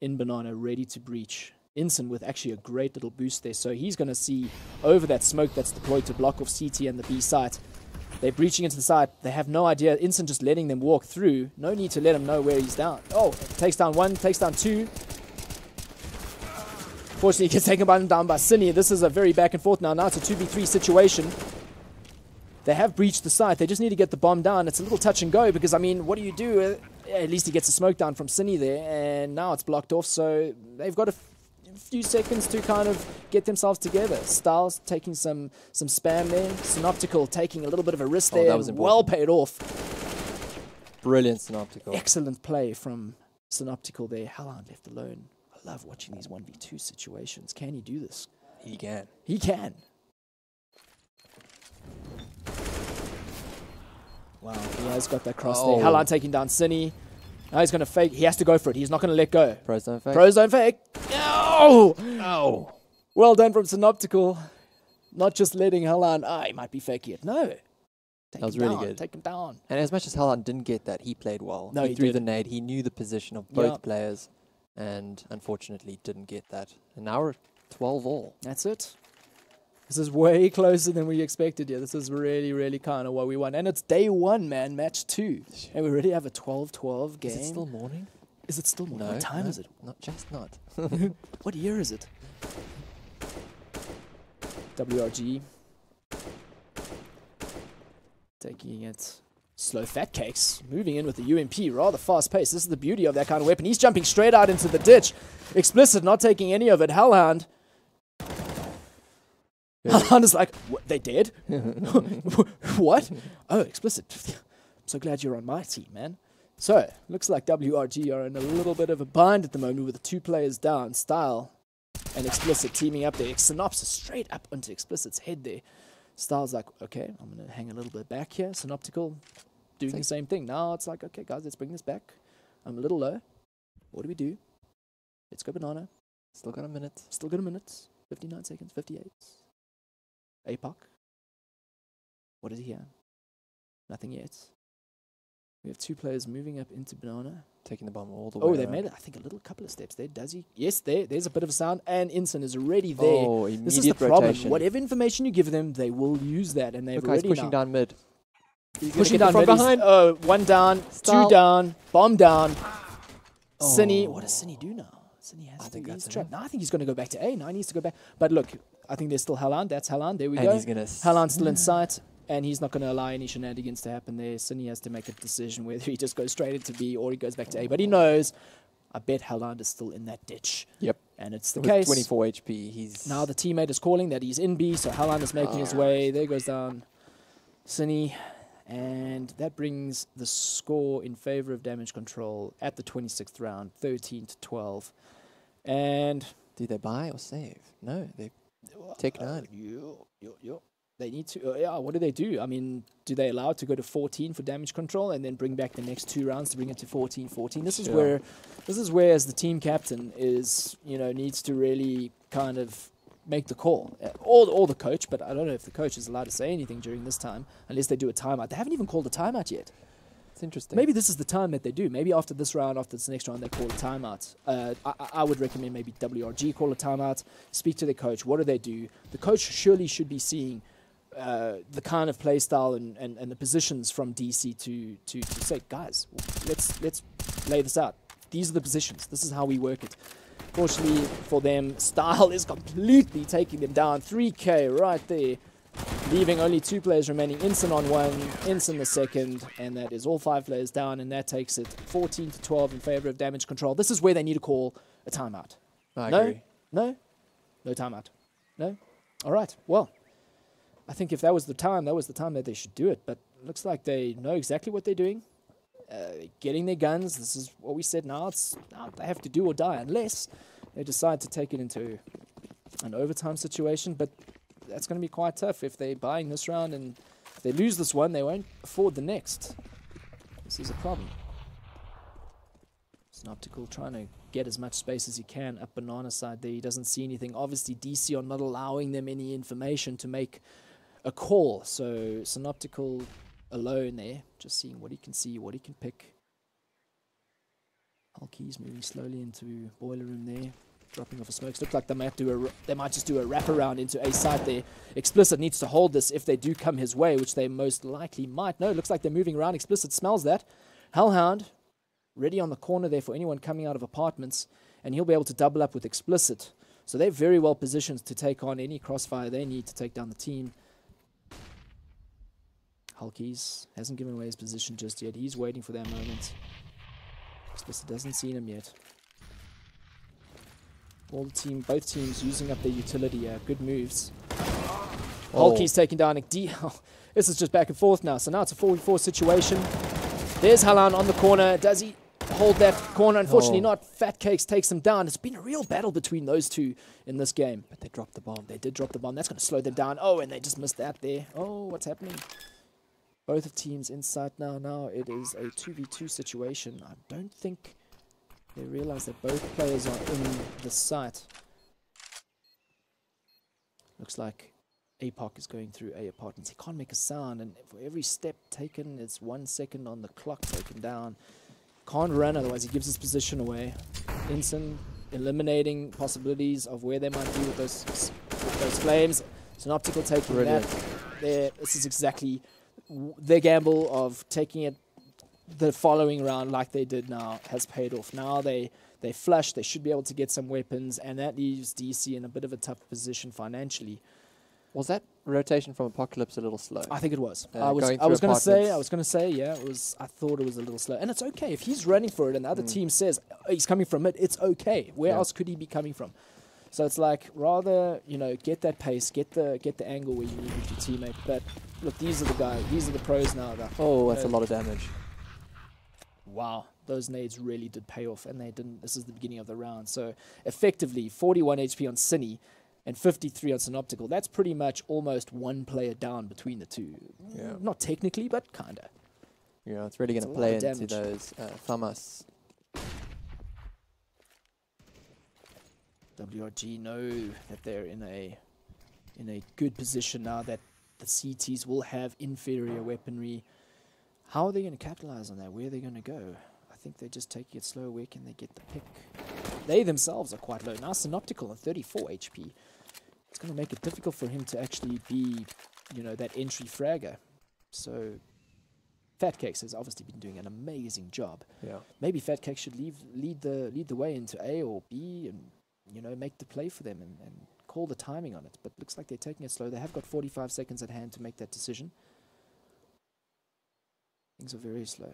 in Banana, ready to breach. Inson with actually a great little boost there. So he's going to see over that smoke that's deployed to block off CT and the B site. They're breaching into the site. They have no idea. Inson just letting them walk through. No need to let him know where he's down. Oh, takes down 1, takes down 2. Fortunately, he gets taken down by Cine. This is a very back and forth now. Now it's a 2v3 situation. They have breached the site. They just need to get the bomb down. It's a little touch and go because, I mean, what do you do? At least he gets a smoke down from Cine there, and now it's blocked off. So they've got a few seconds to kind of get themselves together. Styles taking some spam there. Synoptical taking a little bit of a risk there. That was well paid off. Brilliant Synoptical. Excellent play from Synoptical there. Halland left alone. I love watching these 1v2 situations. Can he do this? He can. He can. Wow, he has got that cross there. Halland taking down Cine. Now he's going to fake. He has to go for it. He's not going to let go. Pros don't fake. Pros don't fake. No! Oh! Well done from Synoptical. Not just letting Halland, he might be faking it. No. That was really good. Take him down. And as much as Halland didn't get that, he played well. No, he threw the nade. He knew the position of both players, and unfortunately didn't get that. And now we're 12-all. That's it. This is way closer than we expected. Yeah, this is really, really kind of what we want. And it's day 1, man, match 2. And we already have a 12-12 game. Is it still morning? Is it still morning? No, what time is it? Not. What year is it? WRG. Taking it slow. Fat Cakes moving in with the UMP, rather fast pace. This is the beauty of that kind of weapon. He's jumping straight out into the ditch. Explicit not taking any of it. Hellhound. Hellhound is like, what, they dead? What? Oh, Explicit. I'm so glad you're on my team, man. So, looks like WRG are in a little bit of a bind at the moment with the 2 players down. Style and Explicit teaming up there. Synopsis straight up onto Explicit's head there. Style's like, okay, I'm going to hang a little bit back here. Synoptical doing the same thing. Now it's like, okay, guys, let's bring this back. I'm a little low. What do we do? Let's go banana. Still got a minute. Still got a minute. 59 seconds, 58. APOC. What is he here? Nothing yet. We have 2 players moving up into banana. Taking the bomb all the way. Oh, they made it, I think, a little couple of steps there. Does he? Yes, there's a bit of a sound. And Inson is already there. Oh, this is the immediate problem. rotation. Whatever information you give them, they will use that. And they've Look, already he's pushing down mid. pushing down from mid. behind. 1 down, Style. 2 down, bomb down. Oh. Cine, what does Cine do now? Cine has I to think he's that's trapped. enough. No, I think he's going to go back to A. No, he needs to go back. But look, I think there's still Halan. That's Halan. There we And go. he's going to... Halan's still in sight, and he's not going to allow any shenanigans to happen there. Cine has to make a decision whether he just goes straight into B or he goes back to A. But he knows, I bet Halan is still in that ditch. Yep. And it's the With case. 24 HP, he's... Now the teammate is calling that he's in B, so Halan is making his way. There goes down Cine. And that brings the score in favor of damage control at the 26th round, 13-12. And Do they buy or save? No, they take 9. they need to. Yeah, what do they do? I mean, do they allow it to go to 14 for damage control and then bring back the next 2 rounds to bring it to 14-14? This is where, as the team captain is, needs to really kind of make the call, or the coach. But I don't know if the coach is allowed to say anything during this time unless they do a timeout. They haven't even called a timeout yet. It's interesting. Maybe this is the time that they do. Maybe after this round, after this next round, they call a timeout. I would recommend maybe WRG call a timeout, speak to the coach. What do they do? The coach surely should be seeing the kind of play style and the positions from DC to say, guys, let's lay this out. These are the positions. This is how we work it. Fortunately for them, Style is completely taking them down. 3K right there, leaving only 2 players remaining. Inson on 1, Inson the second, and that is all 5 players down, and that takes it 14-12 in favor of damage control. This is where they need to call a timeout. I agree. No timeout. No? All right, well, I think if that was the time that they should do it, but it looks like they know exactly what they're doing. Getting their guns, this is what we said now. Now they have to do or die unless they decide to take it into an overtime situation. But that's going to be quite tough if they're buying this round, and if they lose this one, they won't afford the next. This is a problem. Synoptical trying to get as much space as he can up banana side there. He doesn't see anything. Obviously, DC are not allowing them any information to make a call. So Synoptical alone there, just seeing what he can see, what he can pick. Hulky's moving slowly into boiler room there, dropping off a smokes. Looks like they might just do a wraparound into A side there. Explicit needs to hold this if they do come his way, which they most likely might. No, it looks like they're moving around. Explicit smells that. Hellhound ready on the corner there for anyone coming out of apartments, and he'll be able to double up with Explicit. So they're very well positioned to take on any crossfire they need to take down the team. Hulkies hasn't given away his position just yet. He's waiting for that moment. Explicit doesn't see him yet. Both teams using up their utility. Good moves. Hulky's taking down a D. This is just back and forth now. So now it's a 4v4 situation. There's Halan on the corner. Does he hold that corner? Unfortunately not. Fat Cakes takes him down. It's been a real battle between those two in this game. But they dropped the bomb. They did drop the bomb. That's going to slow them down. Oh, and they just missed that there. Oh, what's happening? Both of teams in sight now. Now it is a 2v2 situation. I don't think they realize that both players are in the site. Looks like APOC is going through A apartments. He can't make a sound, and for every step taken, it's 1 second on the clock taken down. Can't run, otherwise he gives his position away. Inson eliminating possibilities of where they might be with those flames. Synoptical taking that there. This is exactly their gamble of taking it the following round like they did now has paid off. Now they flush, they should be able to get some weapons, and that leaves DC in a bit of a tough position financially. Was that rotation from Apocalypse a little slow? I think it was. I was going to say, yeah, it was. I thought it was a little slow, and it's okay if he's running for it, and the other team says he's coming from it. It's okay. Where else could he be coming from? So it's like rather get that pace, get the angle where you need with your teammate. But look, these are the guys. These are the pros now. Oh, that's a lot of damage. Wow, those nades really did pay off, and they didn't. This is the beginning of the round, so effectively 41 HP on Cine and 53 on Synoptical. That's pretty much almost one player down between the two. Yeah. Not technically, but kinda. Yeah, it's really going to play into those FAMAS. WRG know that they're in a good position now that the CTs will have inferior weaponry. How are they going to capitalize on that? Where are they going to go? I think they're just taking it slow. Where can they get the pick? They themselves are quite low. Now Synoptical on 34 HP. It's going to make it difficult for him to actually be, you know, that entry fragger. So Fat Cakes has obviously been doing an amazing job. Yeah. Maybe Fat Cakes should lead the way into A or B and, you know, make the play for them and call the timing on it. But looks like they're taking it slow. They have got 45 seconds at hand to make that decision. Things are very slow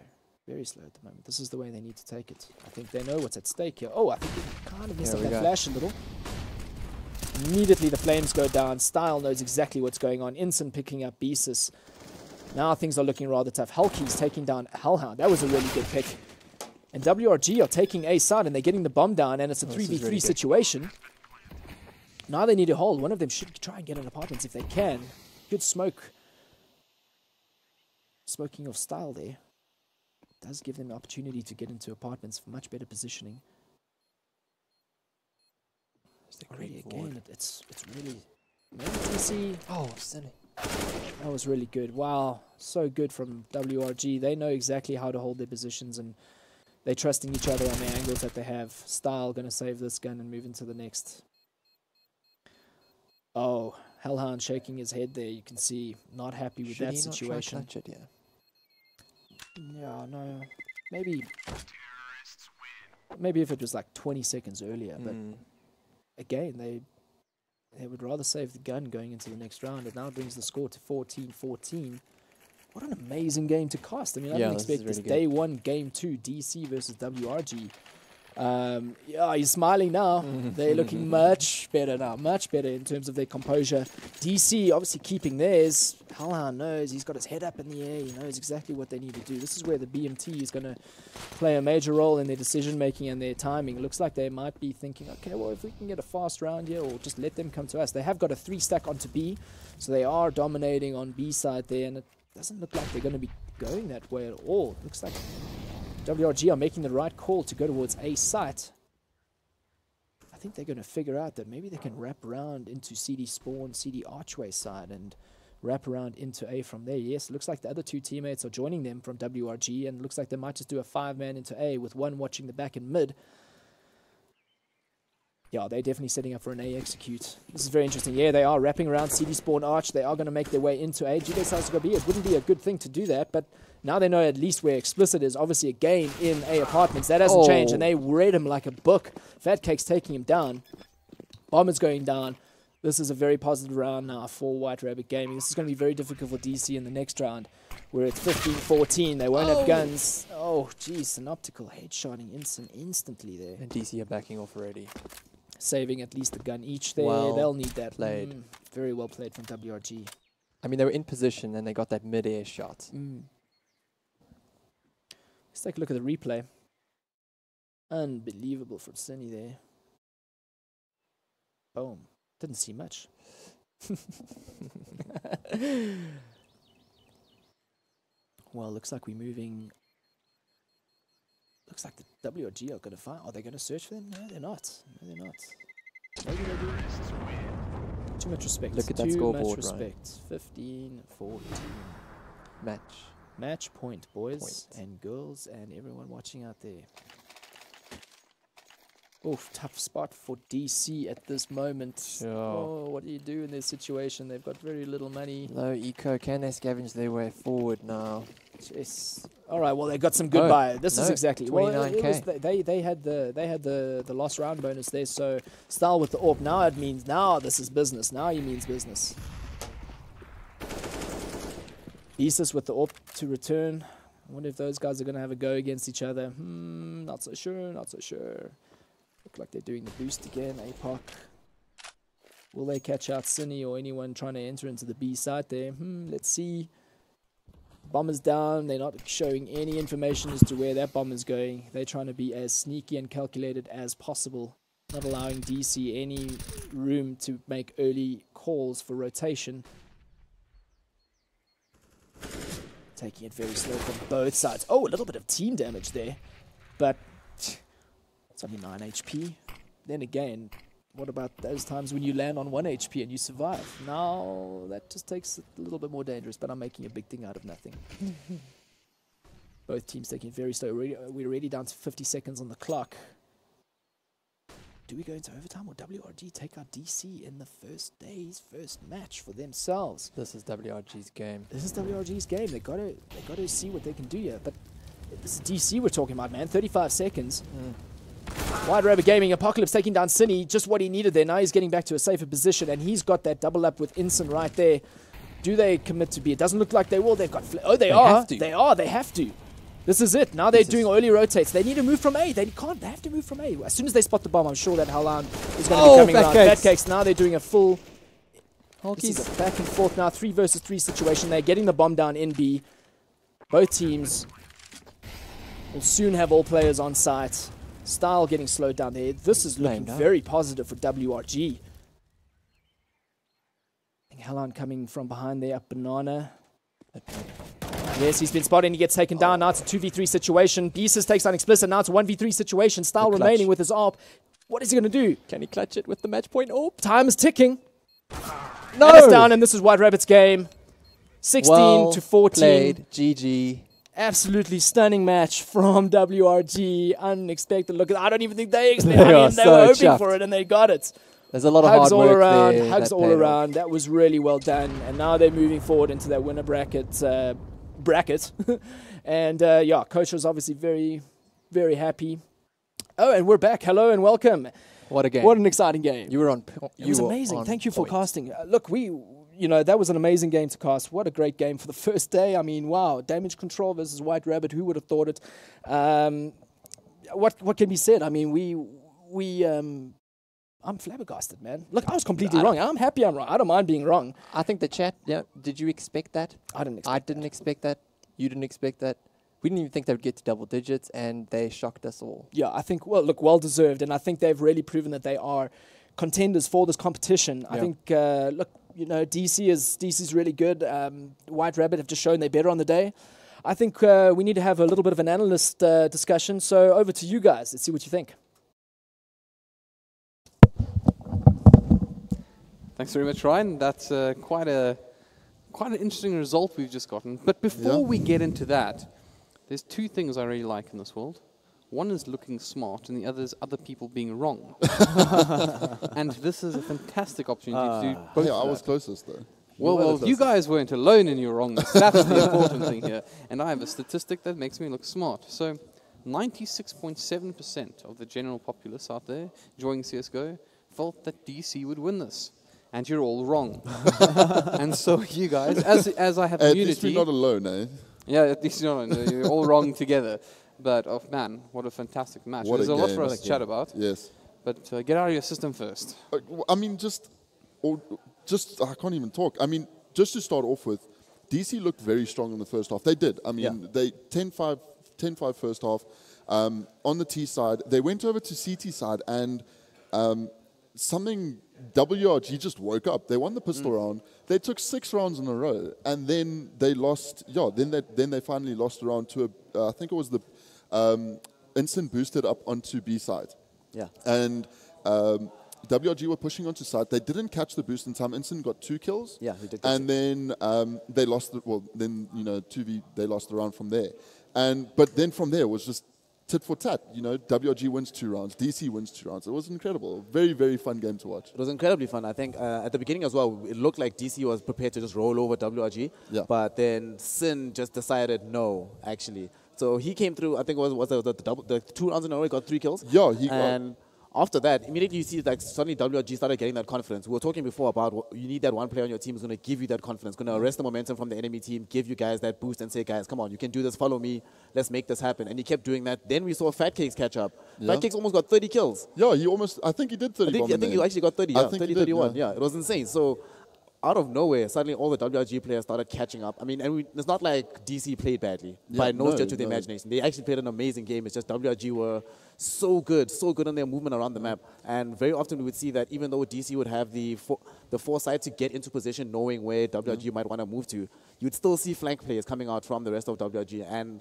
at the moment. This is the way they need to take it. I think they know what's at stake here. Oh, I think they kind of messed up that flash a little. Immediately the flames go down. Style knows exactly what's going on. Inson picking up Beesus. Now things are looking rather tough. Hulky's taking down Hellhound. That was a really good pick. And WRG are taking A side and they're getting the bomb down and it's a 3v3 really situation. Now they need to hold. One of them should try and get an apartments if they can. Good smoke. Smoking of Style there. Does give them the opportunity to get into apartments for much better positioning. Already again, it's really... TC. Oh, Cinny. That was really good. Wow, so good from WRG. They know exactly how to hold their positions and they're trusting each other on the angles that they have. Style going to save this gun and move into the next. Oh, Hellhound shaking his head there. You can see not happy with that situation. Not try to clutch it, yeah, no. Maybe if it was like 20 seconds earlier, but again, they would rather save the gun going into the next round. It now brings the score to 14-14. What an amazing game to cast. I mean, I didn't expect this day one, game 2, DC versus WRG. Yeah, he's smiling now. They're looking much better now, much better in terms of their composure. DC obviously keeping theirs. Hellhound knows he's got his head up in the air. He knows exactly what they need to do. This is where the BMT is going to play a major role in their decision making and their timing. It looks like they might be thinking, okay, well, if we can get a fast round here or just let them come to us. They have got a 3-stack onto B, so they are dominating on B side there, and it doesn't look like they're going to be going that way at all. It looks like WRG are making the right call to go towards A site. I think they're going to figure out that maybe they can wrap around into CD spawn, CD archway side and wrap around into A from there. Yes, it looks like the other two teammates are joining them from WRG and it looks like they might just do a 5-man into A with one watching the back and mid. Yeah, they're definitely setting up for an A execute. This is very interesting. Yeah, they are wrapping around CD spawn arch. They are going to make their way into A. GD decides to go B. It wouldn't be a good thing to do that, but now they know at least where Explicit is. Obviously a game in A apartments. That hasn't changed, and they read him like a book. Fat Cake's taking him down. Bomber's going down. This is a very positive round now for White Rabbit Gaming. This is going to be very difficult for DC in the next round, where it's 15-14. They won't have guns. Oh, geez, Synoptical headshotting instantly there. And DC are backing off already. Saving at least a gun each there. Well they'll need that. Played. Very well played from WRG. I mean, they were in position and they got that mid-air shot. Let's take a look at the replay. Unbelievable from Cinny there. Boom. Didn't see much. Well, looks like we're moving. Looks like the WRG are going to find. Are they going to search for them? No, they're not. No, they're not. Maybe they do. Too much respect. Look at that scoreboard, Too much respect. 15-14. Match point, boys and girls and everyone watching out there. Oh, tough spot for DC at this moment. Sure. Oh, what do you do in this situation? They've got very little money. Low eco. Can they scavenge their way forward now? Yes. All right. Well, they got some good buy. This is exactly 29K. They had the lost round bonus there. So Style with the AWP. Now it means this is business. Now he means business. Beesus with the AWP to return. I wonder if those guys are going to have a go against each other. Not so sure. Not so sure. Look like they're doing the boost again. APOC. Will they catch out Cinny or anyone trying to enter into the B side there? Let's see. Bomber's down. They're not showing any information as to where that bomber's going. They're trying to be as sneaky and calculated as possible. Not allowing DC any room to make early calls for rotation. Taking it very slow from both sides. Oh, a little bit of team damage there. But it's only 9 HP. Then again, what about those times when you land on 1 HP and you survive? Now, that just takes it a little bit more dangerous, but I'm making a big thing out of nothing. Both teams taking it very slow. We're already down to 50 seconds on the clock. Do we go into overtime or WRG take out DC in the first day's first match for themselves? This is WRG's game. This is WRG's game. They gotta see what they can do here. But this is DC we're talking about, man. 35 seconds. White Rabbit Gaming, Apocalypse taking down Cine, just what he needed there. Now he's getting back to a safer position, and he's got that double up with Ensign right there. Do they commit to B? It doesn't look like they will. They've got... They are. They have to. This is it. Now they're doing early rotates. They need to move from A. They have to move from A. As soon as they spot the bomb, I'm sure that Howland is going to be coming around. Fatcakes. Now they're doing a full... This is a back and forth now. 3 versus 3 situation. They're getting the bomb down in B. Both teams will soon have all players on site. Style getting slowed down there. This is looking very positive for WRG. Howland coming from behind there, up Banana. Yes, he's been spotted and he gets taken down. Now it's a 2v3 situation. Beesus takes down Explicit. Now it's a 1v3 situation. Style remaining with his ARP. What is he going to do? Can he clutch it with the match point ARP? Time is ticking. No! And it's down, and this is White Rabbit's game. 16 to 14. Played. GG. Absolutely stunning match from WRG. Unexpected. Look, I don't even think they expected it. They were hoping for it and they got it. There's a lot of hugs hard all work around, there. Hugs all around. That was really well done. And now they're moving forward into that winner bracket. And yeah, coach was obviously very, very happy. Oh, and we're back. Hello and welcome. What a game. What an exciting game. You were on It was amazing. Thank you for casting. Look, that was an amazing game to cast. What a great game for the first day. I mean, wow. Damage control versus White Rabbit. Who would have thought it? What can be said? I mean, I'm flabbergasted, man. Look, I was completely wrong. I'm happy I'm wrong. I don't mind being wrong. I think the chat, did you expect that? I didn't expect that. You didn't expect that. We didn't even think they would get to double digits, and they shocked us all. Yeah, I think, well deserved, and I think they've really proven that they are contenders for this competition. Yeah. I think, DC's really good. White Rabbit have just shown they're better on the day. I think we need to have a little bit of an analyst discussion, so over to you guys. Let's see what you think. Thanks very much, Ryan. That's quite an interesting result we've just gotten. But before we get into that, there's 2 things I really like in this world. One is looking smart, and the other is other people being wrong. And this is a fantastic opportunity to do both. Yeah, I was closest though. Well, you guys weren't alone in your wrongness. That's the important thing here. And I have a statistic that makes me look smart. So 96.7% of the general populace out there enjoying CSGO felt that DC would win this. And you're all wrong. And so you guys, as I have immunity... At least we're not alone, eh? Yeah, at least you're not alone. You're all wrong together. But, man, what a fantastic match. There's a lot for us to chat about. Yes. But get out of your system first. I mean, I can't even talk. I mean, just to start off with, DC looked very strong in the first half. They did. I mean, they 10-5 first half. On the T side, they went over to CT side, and WRG just woke up. They won the pistol round. They took 6 rounds in a row, and then they lost. Yeah, then they finally lost a round to I think it was the Instant boosted up onto B side. Yeah, and WRG were pushing onto side. They didn't catch the boost in time. Instant got 2 kills. Yeah, he did. And then they lost. Then 2v. They lost the round from there. But then from there it was just tit for tat. WRG wins 2 rounds, DC wins 2 rounds. It was incredible. Very, very fun game to watch. It was incredibly fun. I think at the beginning as well, it looked like DC was prepared to just roll over WRG. Yeah. But then Sin just decided no, actually. So he came through. I think it was the 2 rounds in a row. He got 3 kills. Yeah, after that, immediately you see suddenly WRG started getting that confidence. We were talking before about you need that one player on your team who's going to give you that confidence, going to arrest the momentum from the enemy team, give you guys that boost and say, guys, come on, you can do this, follow me, let's make this happen. And he kept doing that. Then we saw Fatcakes catch up. Yeah. Fatcakes almost got 30 kills. Yeah, I think he did 30. I think he actually got 30, 31. Yeah, it was insane. So out of nowhere, suddenly all the WRG players started catching up. I mean, it's not like DC played badly by no stretch of the imagination. They actually played an amazing game. It's just WRG were so good on their movement around the map. And very often we would see that even though DC would have the the foresight to get into position knowing where WRG might want to move to, you'd still see flank players coming out from the rest of WRG. And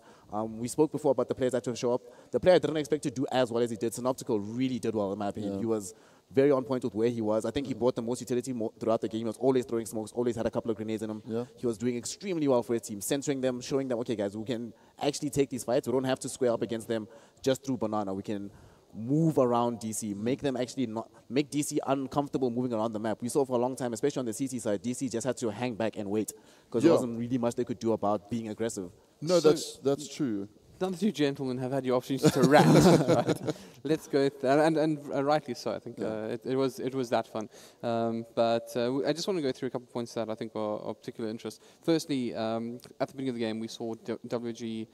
we spoke before about the players that to show up. The player I didn't expect to do as well as he did. Synoptical really did well, in my opinion. He was very on point with where he was. I think he brought the most utility throughout the game. He was always throwing smokes, always had a couple of grenades in him. He was doing extremely well for his team, censoring them, showing them, okay, guys, we can actually take these fights. We don't have to square up against them just through banana. We can move around DC, make them actually make DC uncomfortable moving around the map. We saw for a long time, especially on the CT side, DC just had to hang back and wait because there wasn't really much they could do about being aggressive. No, So- that's true. Now the two gentlemen have had the opportunity to rant, right? Let's go, and rightly so. I think it was that fun. But I just want to go through a couple of points that I think are of particular interest. Firstly, at the beginning of the game, we saw WG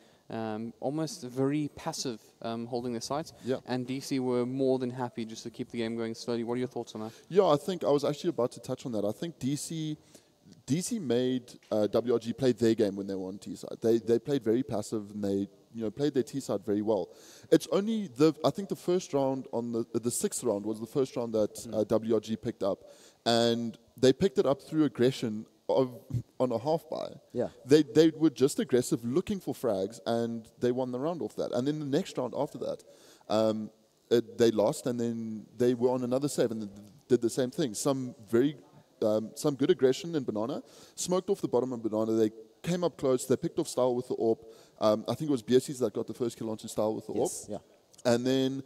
almost very passive, holding their sights, and DC were more than happy just to keep the game going slowly. What are your thoughts on that? Yeah, I think I was actually about to touch on that. I think DC made WRG play their game when they were on T side. They played very passive and they played their T side very well. It's only I think the first round on the sixth round was the first round that WRG picked up, and they picked it up through aggression on a half buy. Yeah. They were just aggressive, looking for frags, and they won the round off that. And then the next round after that, they lost, and then they were on another save and did the same thing. Some good aggression in banana, smoked off the bottom of banana. They came up close. They picked off Style with the AWP. I think it was BSCs that got the first kill onto Style with the AWP. Yeah. And then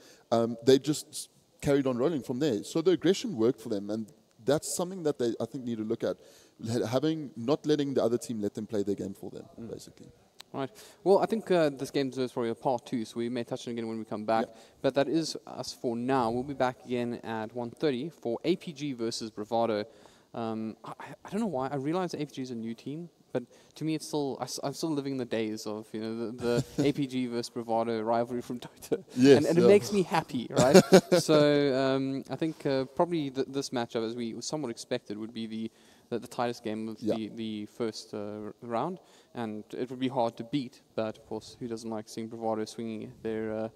they just carried on rolling from there. So the aggression worked for them, and that's something that they, I think, need to look at. Not letting the other team let them play their game for them, basically. Right. Well, I think this game deserves probably a part 2, so we may touch on it again when we come back. But that is us for now. We'll be back again at 1:30 for APG versus Bravado. I don't know why. I realize APG is a new team, but to me, it's still I'm still living the days of the APG versus Bravado rivalry from Dota, Yes, and it makes me happy, right? So I think probably this matchup, as we somewhat expected, would be the tightest game of the first round, and it would be hard to beat. But of course, who doesn't like seeing Bravado swinging their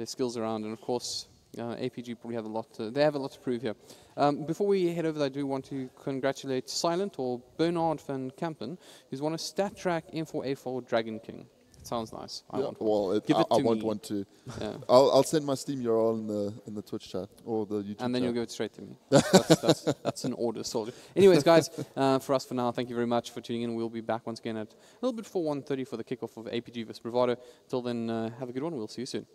skills around? And of course, APG probably have a lot. They have a lot to prove here. Before we head over there, I do want to congratulate Silent, or Bernard van Kampen, who's won a StatTrack M4A4 Dragon King. It sounds nice. I want one. I want one too. Yeah. I'll send my Steam URL in the Twitch chat or the YouTube And then chat. you'll give it straight to me. That's an order, soldier. Anyways, guys, for us for now, thank you very much for tuning in. We'll be back once again at a little bit before 1:30 for the kickoff of APG vs Bravado. Till then, have a good one. We'll see you soon.